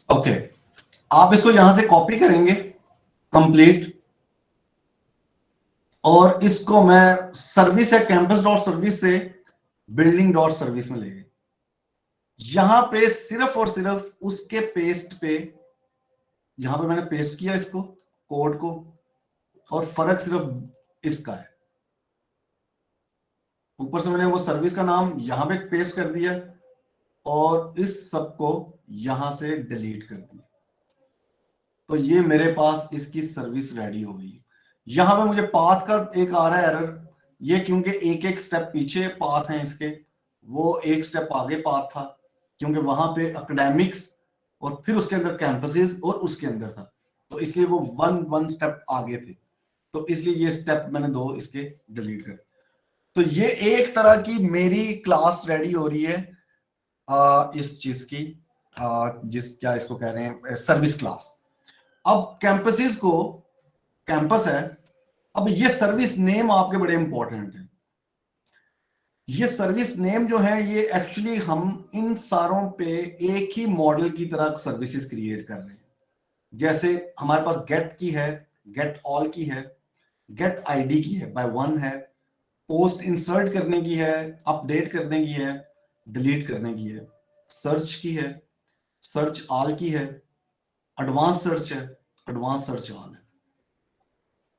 ओके, आप इसको यहां से कॉपी करेंगे कंप्लीट, और इसको मैं सर्विस है कैंपस डॉट सर्विस से बिल्डिंग डॉट सर्विस में ले गए। यहां पे सिर्फ और सिर्फ उसके पेस्ट पे, यहां पे मैंने पेस्ट किया इसको, कोड को, और फर्क सिर्फ इसका है। ऊपर से मैंने वो सर्विस का नाम यहां पे पेस्ट कर दिया और इस सबको यहां से डिलीट कर दिया। तो ये मेरे पास इसकी सर्विस रेडी हो गई। यहां पे मुझे पाथ का एक आ रहा है एरर, ये क्योंकि एक एक स्टेप पीछे पाथ हैं इसके, वो एक स्टेप आगे पाथ था, क्योंकि वहां पे एकेडमिक्स और फिर उसके अंदर कैंपसेस और उसके अंदर था, तो इसलिए वो वन स्टेप आगे थे। तो इसलिए ये स्टेप मैंने 2 इसके डिलीट कर। तो ये एक तरह की मेरी क्लास रेडी हो रही है इस चीज की, जिस क्या इसको कह रहे हैं, सर्विस क्लास। अब कैंपसेस को, कैंपस है, अब ये सर्विस नेम आपके बड़े इंपॉर्टेंट है। ये सर्विस नेम जो है ये एक्चुअली हम इन सारों पे एक ही मॉडल की तरह सर्विसेज क्रिएट कर रहे हैं। जैसे हमारे पास गेट की है, गेट ऑल की है, गेट आईडी की है, बाय वन है, पोस्ट इंसर्ट करने की है, अपडेट करने की है, डिलीट करने की है, सर्च की है, सर्च ऑल की है, एडवांस सर्च है, एडवांस सर्च ऑल है।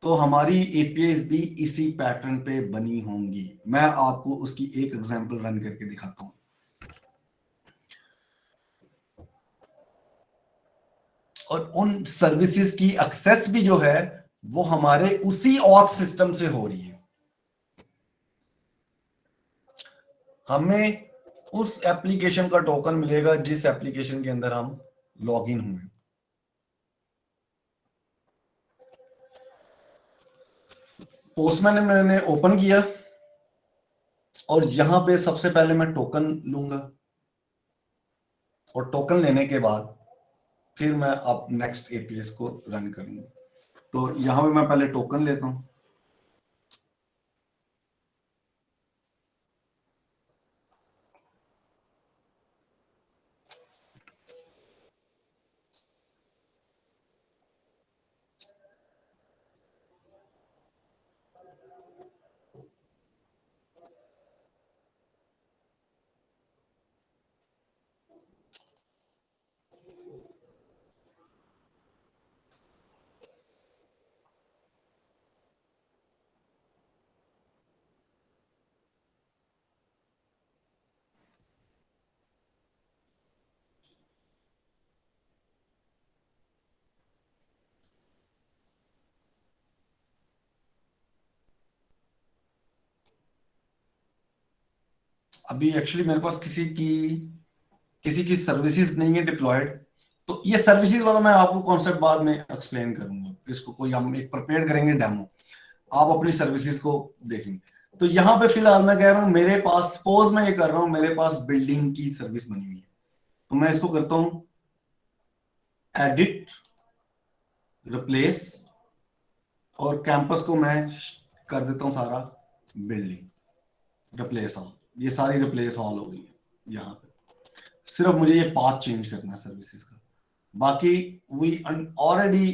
तो हमारी एपीआईज भी इसी पैटर्न पे बनी होंगी। मैं आपको उसकी एक एग्जांपल रन करके दिखाता हूं। और उन सर्विसेज की एक्सेस भी जो है वो हमारे उसी ऑथ सिस्टम से हो रही है। हमें उस एप्लीकेशन का टोकन मिलेगा जिस एप्लीकेशन के अंदर हम लॉगिन हुए। पोस्टमैन मैंने ओपन किया और यहां पे सबसे पहले मैं टोकन लूंगा, और टोकन लेने के बाद फिर मैं अब नेक्स्ट एपीएस को रन करूंगा। तो यहां पे मैं पहले टोकन लेता हूं। अभी एक्चुअली मेरे पास किसी की सर्विसेज नहीं है डिप्लॉयड, तो ये सर्विसेज वाला मैं आपको कॉन्सेप्ट बाद में एक्सप्लेन करूंगा। इसको कोई हम एक प्रिपेयर करेंगे डेमो, आप अपनी सर्विसेज को देखेंगे। तो यहां पे फिलहाल मैं कह रहा हूं मेरे पास, सपोज मैं ये कर रहा हूं, मेरे पास बिल्डिंग की सर्विस बनी हुई है, तो मैं इसको करता हूं एडिट, रिप्लेस, और कैंपस को मैं कर देता हूं सारा बिल्डिंग, रिप्लेस ऑल। ये सारी रिप्लेस ऑल हो गई है। यहाँ पे सिर्फ मुझे ये पाथ चेंज करना है सर्विसेज का, बाकी वी ऑलरेडी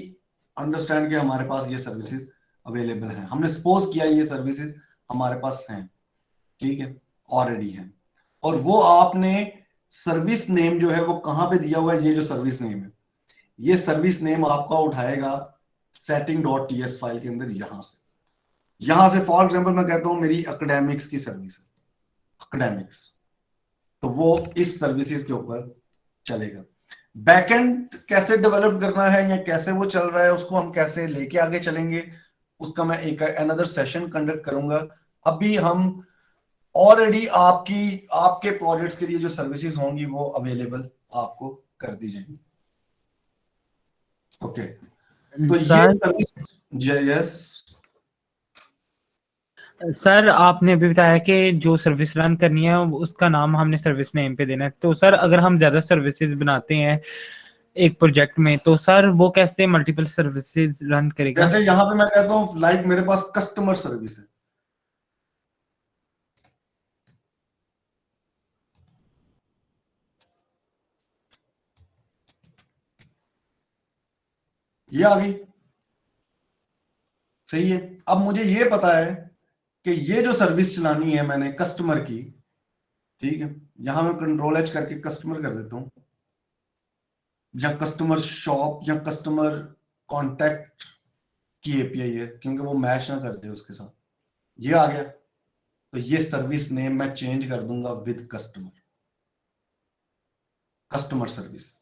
अंडरस्टैंड कि हमारे पास ये सर्विसेज अवेलेबल हैं। हमने सपोज किया ये सर्विसेज हमारे पास हैं, ठीक है, ऑलरेडी हैं। और वो आपने सर्विस नेम जो है वो कहां पे दिया हुआ है, ये जो सर्विस नेम है, ये सर्विस नेम आपका उठाएगा setting.ts फाइल के अंदर। यहां से फॉर एग्जांपल मैं कहता हूं मेरी एकेडमिक्स की सर्विस है, एकेडमिक्स, तो वो इस सर्विसेज के ऊपर चलेगा। बैकएंड कैसे डेवलप करना है या कैसे वो चल रहा है, उसको हम कैसे लेके आगे चलेंगे, उसका मैं एक अनदर सेशन कंडक्ट करूंगा। अभी हम ऑलरेडी आपके प्रोजेक्ट्स के लिए जो सर्विसेज होंगी वो अवेलेबल आपको कर दी जाएंगी। ओके, तो ये सर सर्विस, यस सर आपने अभी बताया कि जो सर्विस रन करनी है उसका नाम हमने सर्विस नेम पे देना है, तो सर अगर हम ज्यादा सर्विसेज बनाते हैं एक प्रोजेक्ट में, तो सर वो कैसे मल्टीपल सर्विसेज रन करेगा? जैसे यहां पे मैं कहता हूं लाइक मेरे पास कस्टमर सर्विस है, ये आ गई, सही है। अब मुझे ये पता है कि ये जो सर्विस चलानी है मैंने कस्टमर की, ठीक है, यहां मैं कंट्रोल एच करके कस्टमर कर देता हूं, या कस्टमर शॉप या कस्टमर कॉन्टैक्ट की एपीआई है, क्योंकि वो मैच ना कर दे उसके साथ, ये आ गया। तो ये सर्विस नेम मैं चेंज कर दूंगा विद कस्टमर, कस्टमर सर्विस।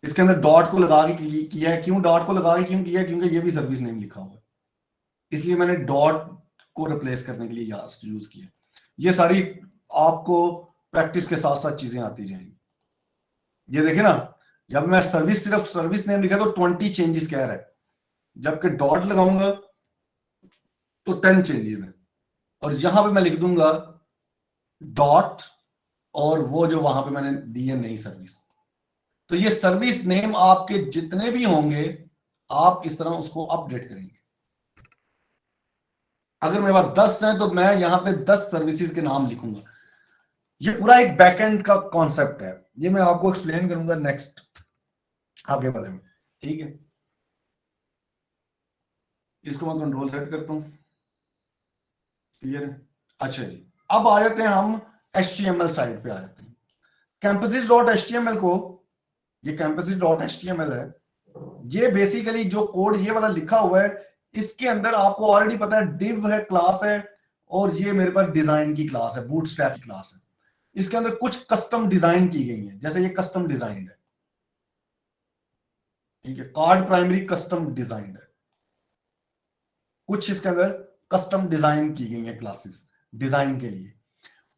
इसके अंदर डॉट को लगा के किया है, क्यों डॉट को लगा के क्यों किया है? क्योंकि ये भी सर्विस नेम लिखा हुआ है, इसलिए मैंने डॉट को रिप्लेस करने के लिए यूज किया। ये सारी आपको प्रैक्टिस के साथ साथ चीजें आती जाएंगी। ये देखे ना, जब मैं सिर्फ सर्विस नेम लिखा तो 20 चेंजेस कह रहा है, जबकि डॉट लगाऊंगा तो 10 चेंजेस है। और यहां पे मैं लिख दूंगा डॉट और वो जो वहां पे मैंने दी है नई सर्विस। तो ये सर्विस नेम आपके जितने भी होंगे आप इस तरह उसको अपडेट करेंगे। अगर मेरे पास 10 हैं तो मैं यहां पे 10 सर्विसेज के नाम लिखूंगा। ये पूरा एक बैकएंड का कॉन्सेप्ट है, ये मैं आपको एक्सप्लेन करूंगा नेक्स्ट आगे वाले में, ठीक है। इसको मैं कंट्रोल सेट करता हूं, क्लियर है। अच्छा जी, अब आ जाते हैं हम HTML साइड पे आ जाते हैं। campuses.html को, ये campuses.html है, ये बेसिकली जो कोड ये वाला लिखा हुआ है, इसके अंदर आपको ऑलरेडी पता है div है, क्लास है, और ये मेरे पास डिजाइन की क्लास है, बूटस्ट्रैप की क्लास है। इसके अंदर कुछ कस्टम डिजाइन की गई है, जैसे ये कस्टम डिजाइन है, ठीक है, कार्ड प्राइमरी कस्टम डिजाइन है। कुछ इसके अंदर कस्टम डिजाइन की गई है क्लासेस डिजाइन के लिए।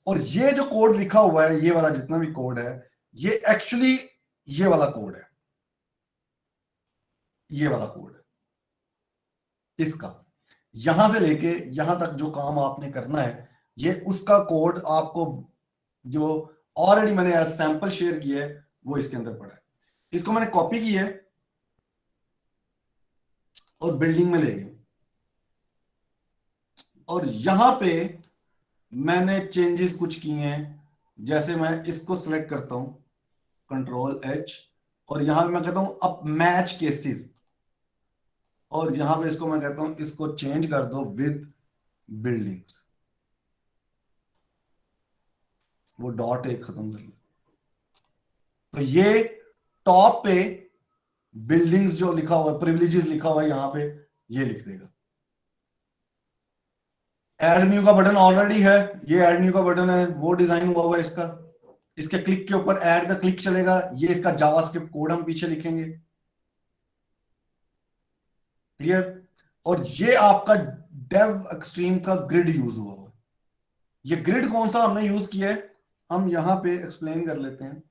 और ये जो कोड लिखा हुआ है, ये वाला जितना भी कोड है, ये एक्चुअली ये वाला कोड है, ये वाला कोड है इसका, यहां से लेके यहां तक जो काम आपने करना है, ये उसका कोड आपको जो ऑलरेडी मैंने एज सैंपल शेयर किया है वो इसके अंदर पड़ा है। इसको मैंने कॉपी की है और बिल्डिंग में ले गए, और यहां पे मैंने चेंजेस कुछ किए हैं। जैसे मैं इसको सिलेक्ट करता हूं कंट्रोल एच, और यहां पे मैं कहता हूं अब मैच केसेस, और यहां पे इसको मैं कहता हूं इसको चेंज कर दो विद बिल्डिंग्स, वो डॉट एक खत्म कर लो। तो ये टॉप पे बिल्डिंग्स जो लिखा हुआ है, प्रिविलेजेस लिखा हुआ है यहां पे, ये लिख देगा। एड न्यू का बटन ऑलरेडी है, ये एड न्यू का बटन है, वो डिजाइन हुआ हुआ है इसका। इसके क्लिक के ऊपर ऐड का क्लिक चलेगा, ये इसका जावास्क्रिप्ट कोड हम पीछे लिखेंगे, क्लियर। और ये आपका डेव एक्सट्रीम का ग्रिड यूज हुआ हुआ है। ये ग्रिड कौन सा हमने यूज किया है, हम यहां पे एक्सप्लेन कर लेते हैं।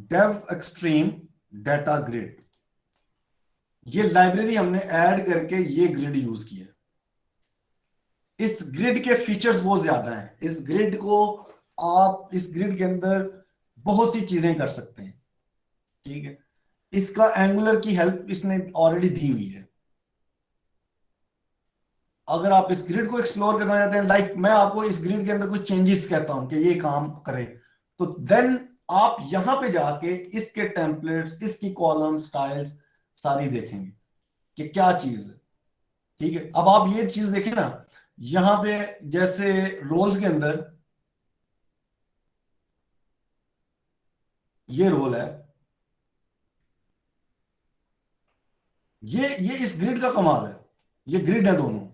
डेव एक्सट्रीम डाटा ग्रिड, ये लाइब्रेरी हमने ऐड करके ये ग्रिड यूज किया। इस ग्रिड के फीचर्स बहुत ज्यादा हैं। इस ग्रिड को आप इस ग्रिड के अंदर बहुत सी चीजें कर सकते हैं, ठीक है। इसका एंगुलर की हेल्प इसने ऑलरेडी दी हुई है। अगर आप इस ग्रिड को एक्सप्लोर करना चाहते हैं, लाइक मैं आपको इस ग्रिड के अंदर कुछ चेंजेस कहता हूं कि ये काम करे, तो देन आप यहां पे जाके इसके टेम्पलेट्स, इसकी कॉलम स्टाइल्स सारी देखेंगे कि क्या चीज है, ठीक है। अब आप ये चीज देखें ना, यहां पे जैसे रोल्स के अंदर ये रोल है, ये इस ग्रिड का कमाल है। ये ग्रिड है, दोनों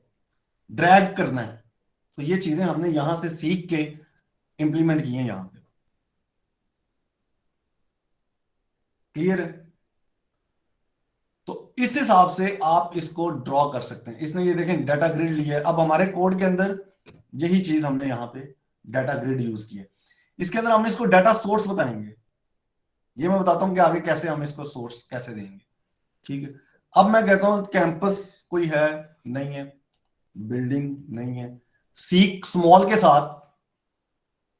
ड्रैग करना है, तो ये चीजें हमने यहां से सीख के इंप्लीमेंट की हैं यहां पे। क्लियर है? तो इस हिसाब से आप इसको ड्रॉ कर सकते हैं। इसने ये देखें डाटा ग्रिड लिया है। अब हमारे कोड के अंदर यही चीज हमने यहां पे डाटा ग्रिड यूज की है। इसके अंदर हम इसको डाटा सोर्स बताएंगे। ये मैं बताता हूं कि आगे कैसे हम इसको सोर्स कैसे देंगे। ठीक है, अब मैं कहता हूं कैंपस कोई है नहीं है, बिल्डिंग नहीं है, सी स्मॉल के साथ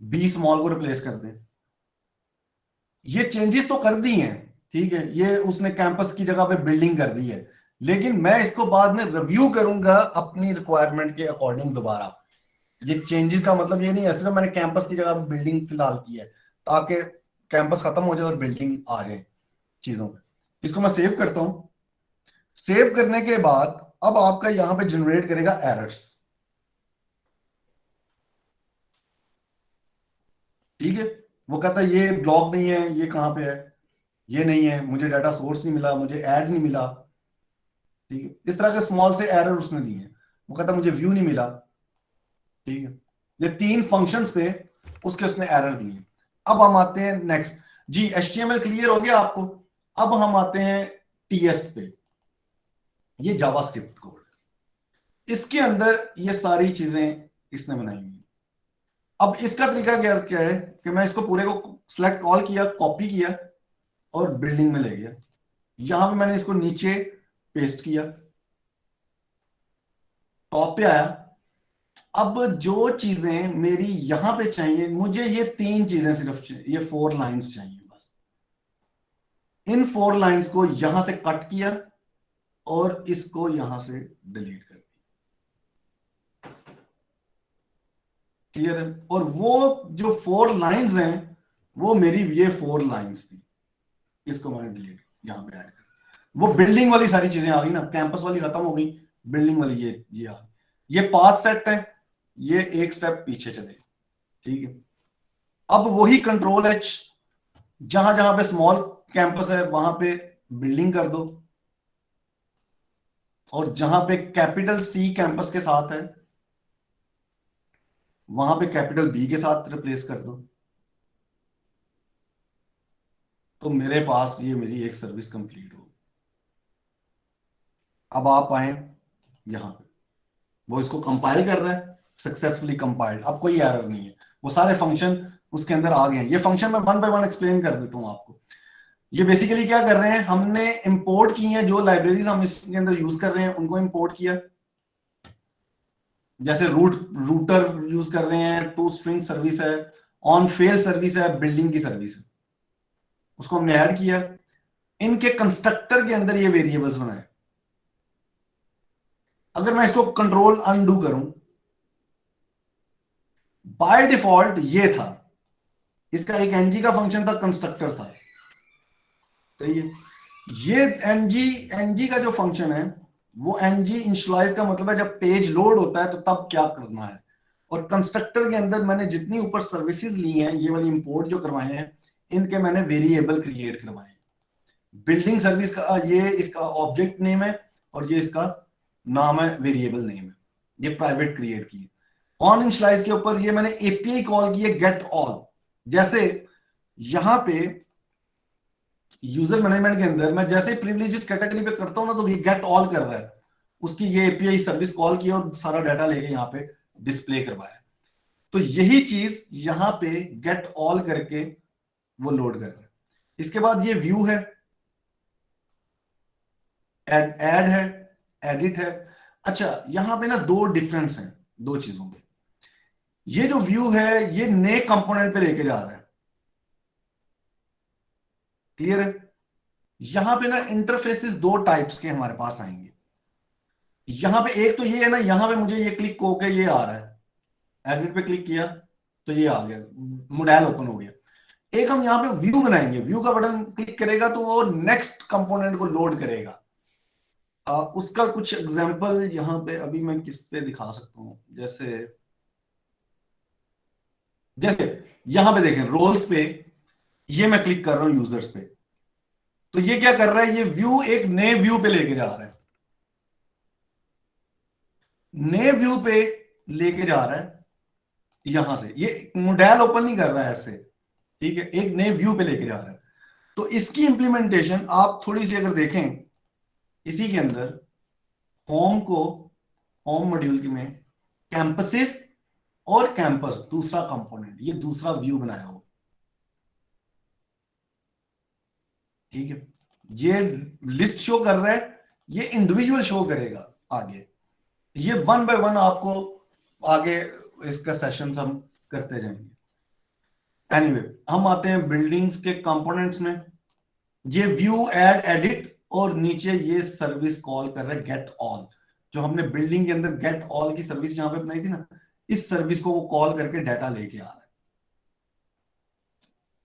बी स्मॉल को रिप्लेस कर दें। ये चेंजेस तो कर दी हैं, ठीक है, ये उसने कैंपस की जगह पे बिल्डिंग कर दी है, लेकिन मैं इसको बाद में रिव्यू करूंगा अपनी रिक्वायरमेंट के अकॉर्डिंग दोबारा। ये चेंजेस का मतलब ये नहीं है सिर्फ मैंने कैंपस की जगह पे बिल्डिंग फिलहाल की है ताकि कैंपस खत्म हो जाए और बिल्डिंग आ जाए चीजों पे। इसको मैं सेव करता हूं। सेव करने के बाद अब आपका यहां पे जनरेट करेगा एरर्स। ठीक है, वो कहता है ये ब्लॉक नहीं है, ये कहां पे है, ये नहीं है, मुझे डाटा सोर्स नहीं मिला, मुझे ऐड नहीं मिला। ठीक है, इस तरह के स्मॉल से एरर उसने दिए हैं। वो कहता मुझे व्यू नहीं मिला। ठीक है, ये 3 फंक्शंस थे उसके, उसने एरर दिए। अब हम आते हैं नेक्स्ट। जी HTML क्लियर हो गया आपको? अब हम आते हैं TS पे। ये जावास्क्रिप्ट कोड, इसके अंदर ये सारी चीजें इसने बनाई हुई। अब इसका तरीका क्या क्या है कि मैं इसको पूरे को सिलेक्ट ऑल किया, कॉपी किया और बिल्डिंग में ले गया। यहां पे मैंने इसको नीचे पेस्ट किया, टॉप पे आया। अब जो चीजें मेरी यहां पे चाहिए, मुझे ये 3 चीजें सिर्फ चाहिए, ये 4 लाइंस चाहिए बस। इन 4 लाइंस को यहां से कट किया और इसको यहां से डिलीट कर दिया। क्लियर है? और वो जो 4 लाइंस हैं वो मेरी ये 4 लाइंस थी, इसको मैंने डिलीट यहां पे ऐड कर दिया। वो बिल्डिंग वाली सारी चीजें आ गई ना, कैंपस वाली खत्म हो गई, बिल्डिंग वाली ये आ गई। ये पास सेट है, ये एक स्टेप पीछे चले। ठीक है, अब वही कंट्रोल H, जहां जहां पे स्मॉल कैंपस है वहां पे बिल्डिंग कर दो, और जहां पे कैपिटल C कैंपस के साथ है वहां पे कैपिटल B के साथ रिप्लेस कर दो। तो मेरे पास ये मेरी एक सर्विस कंप्लीट हो। अब आप आए यहां पे, वो इसको कंपाइल कर रहा है, सक्सेसफुली कंपाइल्ड। अब कोई एरर नहीं है, वो सारे फंक्शन उसके अंदर आ गए हैं। ये फंक्शन मैं 1 बाय 1 एक्सप्लेन कर देता हूं आपको। ये बेसिकली क्या कर रहे हैं, हमने इंपोर्ट की है जो लाइब्रेरीज हम इसके अंदर यूज कर रहे हैं उनको इंपोर्ट किया। जैसे रूटर यूज कर रहे हैं, टू स्ट्रिंग सर्विस है, ऑन फेल सर्विस है, बिल्डिंग की सर्विस है, उसको हमने ऐड किया। इनके कंस्ट्रक्टर के अंदर ये वेरिएबल्स बनाए। अगर मैं इसको कंट्रोल अनडू करूं, बाय डिफॉल्ट ये था, इसका एक ng का फंक्शन था, कंस्ट्रक्टर था। तो ये ng का जो फंक्शन है वो ng इनिशियलाइज का मतलब है जब पेज लोड होता है तो तब क्या करना है। और कंस्ट्रक्टर के अंदर मैंने जितनी ऊपर सर्विसेज ली हैं, ये वाली इंपोर्ट जो करवाए हैं, इनके मैंने वेरिएबल क्रिएट करवाए हैं। बिल्डिंग सर्विस का ये इसका ऑब्जेक्ट नेम है और ये इसका नाम है, वेरिएबल नेम है, ये प्राइवेट क्रिएट की। ऑन इनिशियलाइज के ऊपर ये मैंने एपीआई कॉल की है गेट ऑल। जैसे यहां पे यूजर मैनेजमेंट के अंदर मैं जैसे प्रिविलेजेस कैटेगरी पे करता हूं ना, तो ये गेट ऑल कर रहा है, उसकी ये एपीआई सर्विस कॉल की और सारा डाटा लेके यहां पे डिस्प्ले करवाया। तो यही चीज यहां पे गेट ऑल करके वो लोड कर रहा है। इसके बाद ये व्यू है, ऐड है, एडिट है। अच्छा, यहां पे ना 2 डिफरेंस हैं 2 चीजों पे। ये जो व्यू है ये नए कंपोनेंट पे लेके जा रहा है। क्लियर है? यहां पे ना इंटरफेसेस 2 टाइप्स के हमारे पास आएंगे। यहां पे एक तो ये है ना, यहां पे मुझे ये क्लिक होके ये आ रहा है, एडिट पे क्लिक किया तो ये आ गया, मॉडल ओपन हो गया। एक हम यहां पे व्यू बनाएंगे, व्यू का बटन क्लिक करेगा तो वो नेक्स्ट कंपोनेंट को लोड करेगा। उसका कुछ एग्जांपल यहां पे अभी मैं किस पे दिखा सकता हूं। जैसे यहां पे देखें रोल्स पे, ये मैं क्लिक कर रहा हूं यूजर्स पे, तो ये क्या कर रहा है, ये व्यू एक नए व्यू पे लेके जा रहा है, नए व्यू पे लेके जा रहा है यहां से। ये मॉडल ओपन नहीं कर रहा है ऐसे, ठीक है, एक नए व्यू पे लेके जा रहा है। तो इसकी इंप्लीमेंटेशन आप थोड़ी सी अगर देखें, इसी के अंदर होम मॉड्यूल में कैंपसेस और कैंपस दूसरा कंपोनेंट, ये दूसरा व्यू बनाया हो, ठीक है। ये लिस्ट शो कर रहा है, ये इंडिविजुअल शो करेगा आगे। ये वन बाय वन आपको आगे इसका सेशन हम करते जाएंगे। एनीवे, हम आते हैं बिल्डिंग्स के कंपोनेंट्स में। ये व्यू, ऐड, एडिट और नीचे ये सर्विस कॉल कर रहा है गेट ऑल। जो हमने बिल्डिंग के अंदर गेट ऑल की सर्विस यहां पे बनाई थी ना, इस सर्विस को वो कॉल करके डाटा लेके आ रहा है।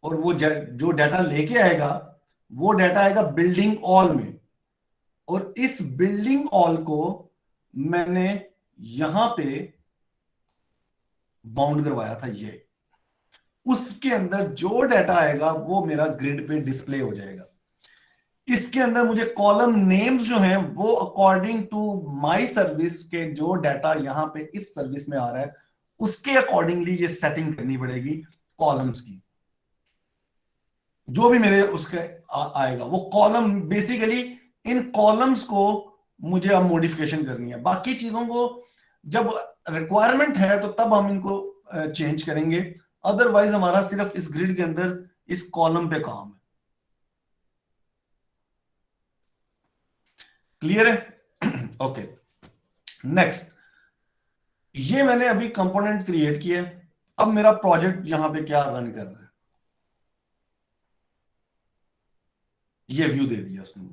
और वो जो डाटा लेके आएगा, वो डाटा आएगा बिल्डिंग ऑल में। और इस बिल्डिंग ऑल को मैंने यहां पे बाउंड करवाया था। ये उसके अंदर जो डाटा आएगा वो मेरा ग्रिड पे डिस्प्ले हो जाएगा। इसके अंदर मुझे कॉलम नेम्स जो हैं वो अकॉर्डिंग टू माय सर्विस के जो डाटा यहां पे इस सर्विस में आ रहा है उसके अकॉर्डिंगली ये सेटिंग करनी पड़ेगी कॉलम्स की। जो भी मेरे उसके आएगा वो कॉलम, बेसिकली इन कॉलम्स को मुझे अब मॉडिफिकेशन करनी है। बाकी चीजों को जब रिक्वायरमेंट है तो तब हम इनको चेंज करेंगे, अदरवाइज हमारा सिर्फ इस ग्रिड के अंदर इस कॉलम पे काम है। क्लियर है? ओके, नेक्स्ट, ये मैंने अभी कंपोनेंट क्रिएट किया। अब मेरा प्रोजेक्ट यहां पे क्या रन कर रहा है, ये व्यू दे दिया उसने।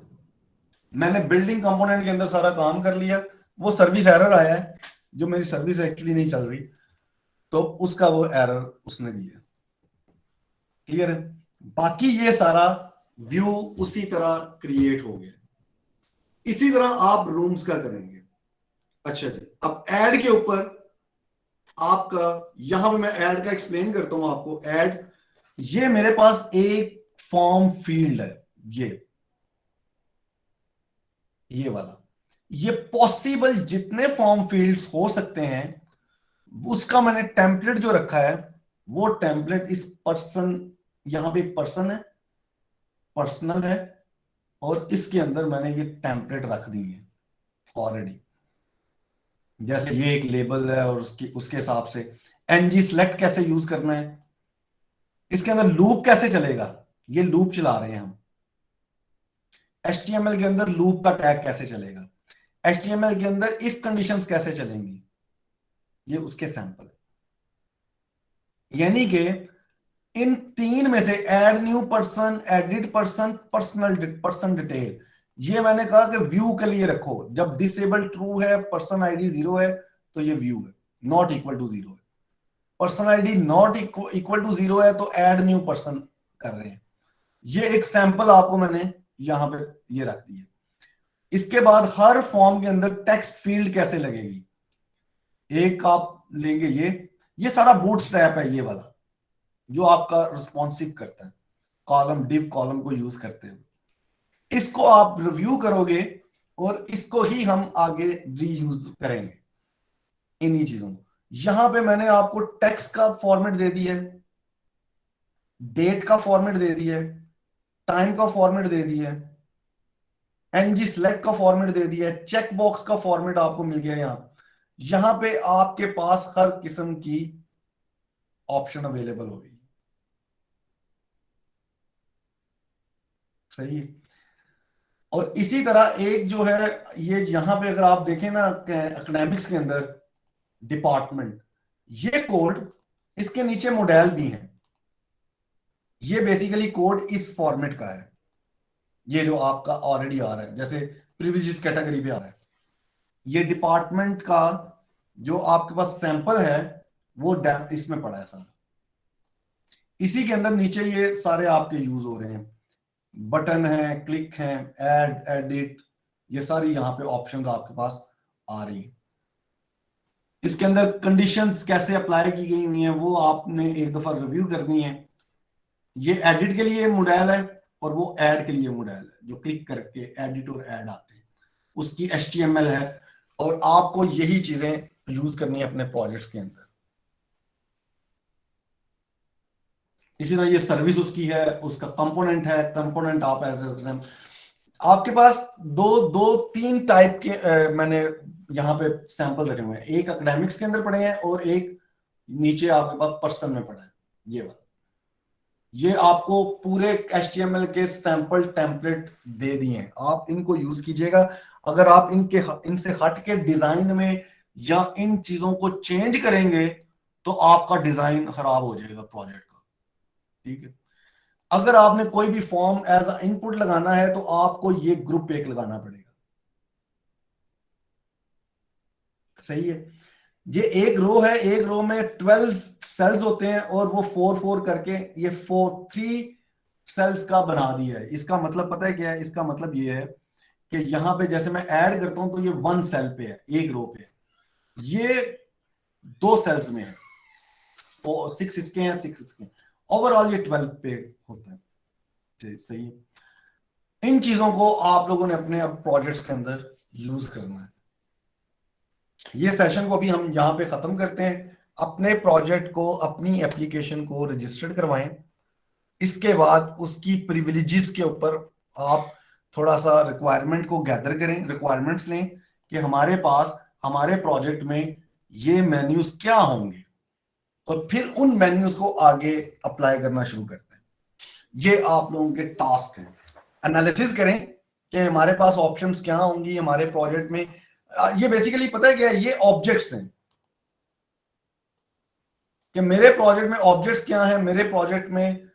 मैंने बिल्डिंग कंपोनेंट के अंदर सारा काम कर लिया। वो सर्विस एरर आया है, जो मेरी सर्विस एक्चुअली नहीं चल रही, तो उसका वो एरर उसने दिया। क्लियर है? बाकी ये सारा व्यू उसी तरह क्रिएट हो गया। इसी तरह आप रूम्स का करेंगे। अच्छा जी, अब ऐड के ऊपर आपका, यहां पे मैं ऐड का एक्सप्लेन करता हूं आपको। ऐड, ये मेरे पास एक फॉर्म फील्ड है, ये वाला। ये पॉसिबल जितने फॉर्म फील्ड्स हो सकते हैं उसका मैंने टेम्पलेट जो रखा है, वो टेम्पलेट इस पर्सन, यहां पे एक पर्सन है, पर्सनल है, और इसके अंदर मैंने ये टेम्पलेट रख दी है ऑलरेडी। जैसे ये एक लेबल है और उसके हिसाब से एनजी सेलेक्ट कैसे यूज करना है, इसके अंदर लूप कैसे चलेगा, ये लूप चला रहे हैं हम। HTML के अंदर लूप का टैग कैसे चलेगा, HTML के अंदर इफ कंडीशंस कैसे चलेंगी, ये उसके सैंपल। यानी कि इन तीन में से add new person, edit person, person detail, ये मैंने कहा कि व्यू के लिए रखो। जब डिसेबल ट्रू है, पर्सन आईडी 0 है, तो ये व्यू है, नॉट इक्वल टू 0 है। Person ID not equal to 0 है तो ऐड न्यू पर्सन कर रहे हैं। ये एक सैंपल आपको मैंने यहां पे ये रख दिया। इसके बाद हर फॉर्म के अंदर टेक्स्ट फील्ड कैसे लगेगी, एक आप लेंगे ये सारा बूटस्ट्रैप है, ये वाला जो आपका रिस्पॉन्सिव करता है, कॉलम डिव कॉलम को यूज करते हैं। इसको आप रिव्यू करोगे और इसको ही हम आगे रीयूज करेंगे इन्हीं चीजों को। यहां पे मैंने आपको टेक्स्ट का फॉर्मेट दे दिया है, डेट का फॉर्मेट दे दिया है, टाइम का फॉर्मेट दे दिया है, एनजी सेलेक्ट का फॉर्मेट दे दिया है, चेक बॉक्स का फॉर्मेट आपको मिल गया। यहां पे आपके पास हर किस्म की ऑप्शन अवेलेबल होगी। सही है? और इसी तरह एक जो है, ये यहां पे अगर आप देखें ना एकेडमिक्स के अंदर डिपार्टमेंट, ये कोड, इसके नीचे मॉडल भी है। ये बेसिकली कोड इस फॉर्मेट का है, ये जो आपका ऑलरेडी आ रहा है, जैसे प्रिविलेजेस कैटेगरी पे आ रहा है। ये डिपार्टमेंट का जो आपके पास सैंपल है वो इसमें पड़ा है सारा। इसी के अंदर नीचे ये सारे आपके यूज हो रहे हैं, बटन है, क्लिक है, ऐड, एडिट, ये सारी यहां पे ऑप्शंस आपके पास आ रही है। इसके अंदर कंडीशंस कैसे अप्लाई की गई हुई हैं वो आपने एक दफा रिव्यू करनी है। ये एडिट के लिए मॉडल है और वो ऐड के लिए मॉडल है, जो क्लिक करके एडिट और ऐड आते हैं, उसकी HTML है। और आपको यही चीजें यूज करनी है अपने प्रोजेक्ट्स के अंदर। इसी तरह ये सर्विस उसकी है, उसका कंपोनेंट है, कंपोनेंट आप एज आपके पास दो दो तीन टाइप के मैंने यहाँ पे सैंपल रखे हुए हैं, एक एकेडमिक्स के अंदर पड़े हैं और एक नीचे आपके पास पर्सन में पड़ा है। ये वाला, ये आपको पूरे HTML के सैंपल टेम्पलेट दे दिए हैं, आप इनको यूज कीजिएगा। अगर आप इनसे हट के डिजाइन में या इन चीजों को चेंज करेंगे तो आपका डिजाइन खराब हो जाएगा प्रोजेक्ट का, ठीक है। अगर आपने कोई भी फॉर्म एज अ इनपुट लगाना है तो आपको ये ग्रुप एक लगाना पड़ेगा, सही है। ये एक रो है, एक रो में 12 सेल्स होते हैं और वो 4 करके ये 3 सेल्स का बना दिया है। इसका मतलब पता है क्या है? इसका मतलब ये है कि यहां पे जैसे मैं ऐड करता हूं तो ये 1 सेल पे है, एक रो पे है, ये 2 सेल्स में है, 6 इसके हैं, 6 इसके, ओवरऑल ये 12 पे होता है, सही है। इन चीजों को आप लोगों ने अपने अब प्रोजेक्ट्स के अंदर यूज करना है। ये सेशन को अभी हम यहां पे खत्म करते हैं। अपने प्रोजेक्ट को, अपनी एप्लीकेशन को रजिस्टर्ड करवाएं। इसके बाद उसकी प्रिविलेजेस के ऊपर आप थोड़ा सा रिक्वायरमेंट को गैदर करें, रिक्वायरमेंट्स लें कि हमारे पास हमारे प्रोजेक्ट में ये मेन्यूज क्या होंगे, और फिर उन मेन्यूज को आगे अप्लाई करना शुरू करते हैं। ये आप लोगों के टास्क हैं। एनालिसिस करें कि हमारे पास ऑप्शंस क्या होंगी हमारे प्रोजेक्ट में। ये बेसिकली पता है क्या है? ये ऑब्जेक्ट्स हैं कि मेरे प्रोजेक्ट में ऑब्जेक्ट्स क्या हैं, मेरे प्रोजेक्ट में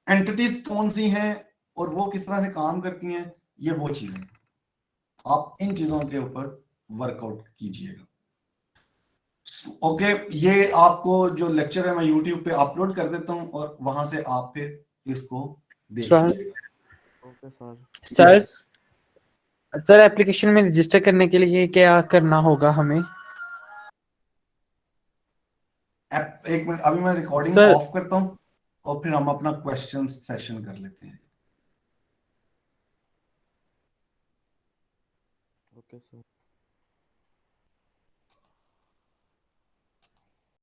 एंटिटीज कौन सी हैं और वो किस तरह से काम करती हैं, ये वो चीजें। आप इन चीजों के ऊपर वर्कआउट कीजिएगा। ओके, ये आपको जो लेक्चर है मैं यूट्यूब पे अपलोड कर देता हूं और वहां से आप फिर इसको देख सर। लीजिएगा। Okay sir. Sir Yes. Sir application में रजिस्टर करने के लिए क्या करना होगा हमें? एक मिनट, अभी मैं रिकॉर्डिंग सर ऑफ करता हूं और फिर हम अपना क्वेश्चन सेशन कर लेते हैं। Okay sir.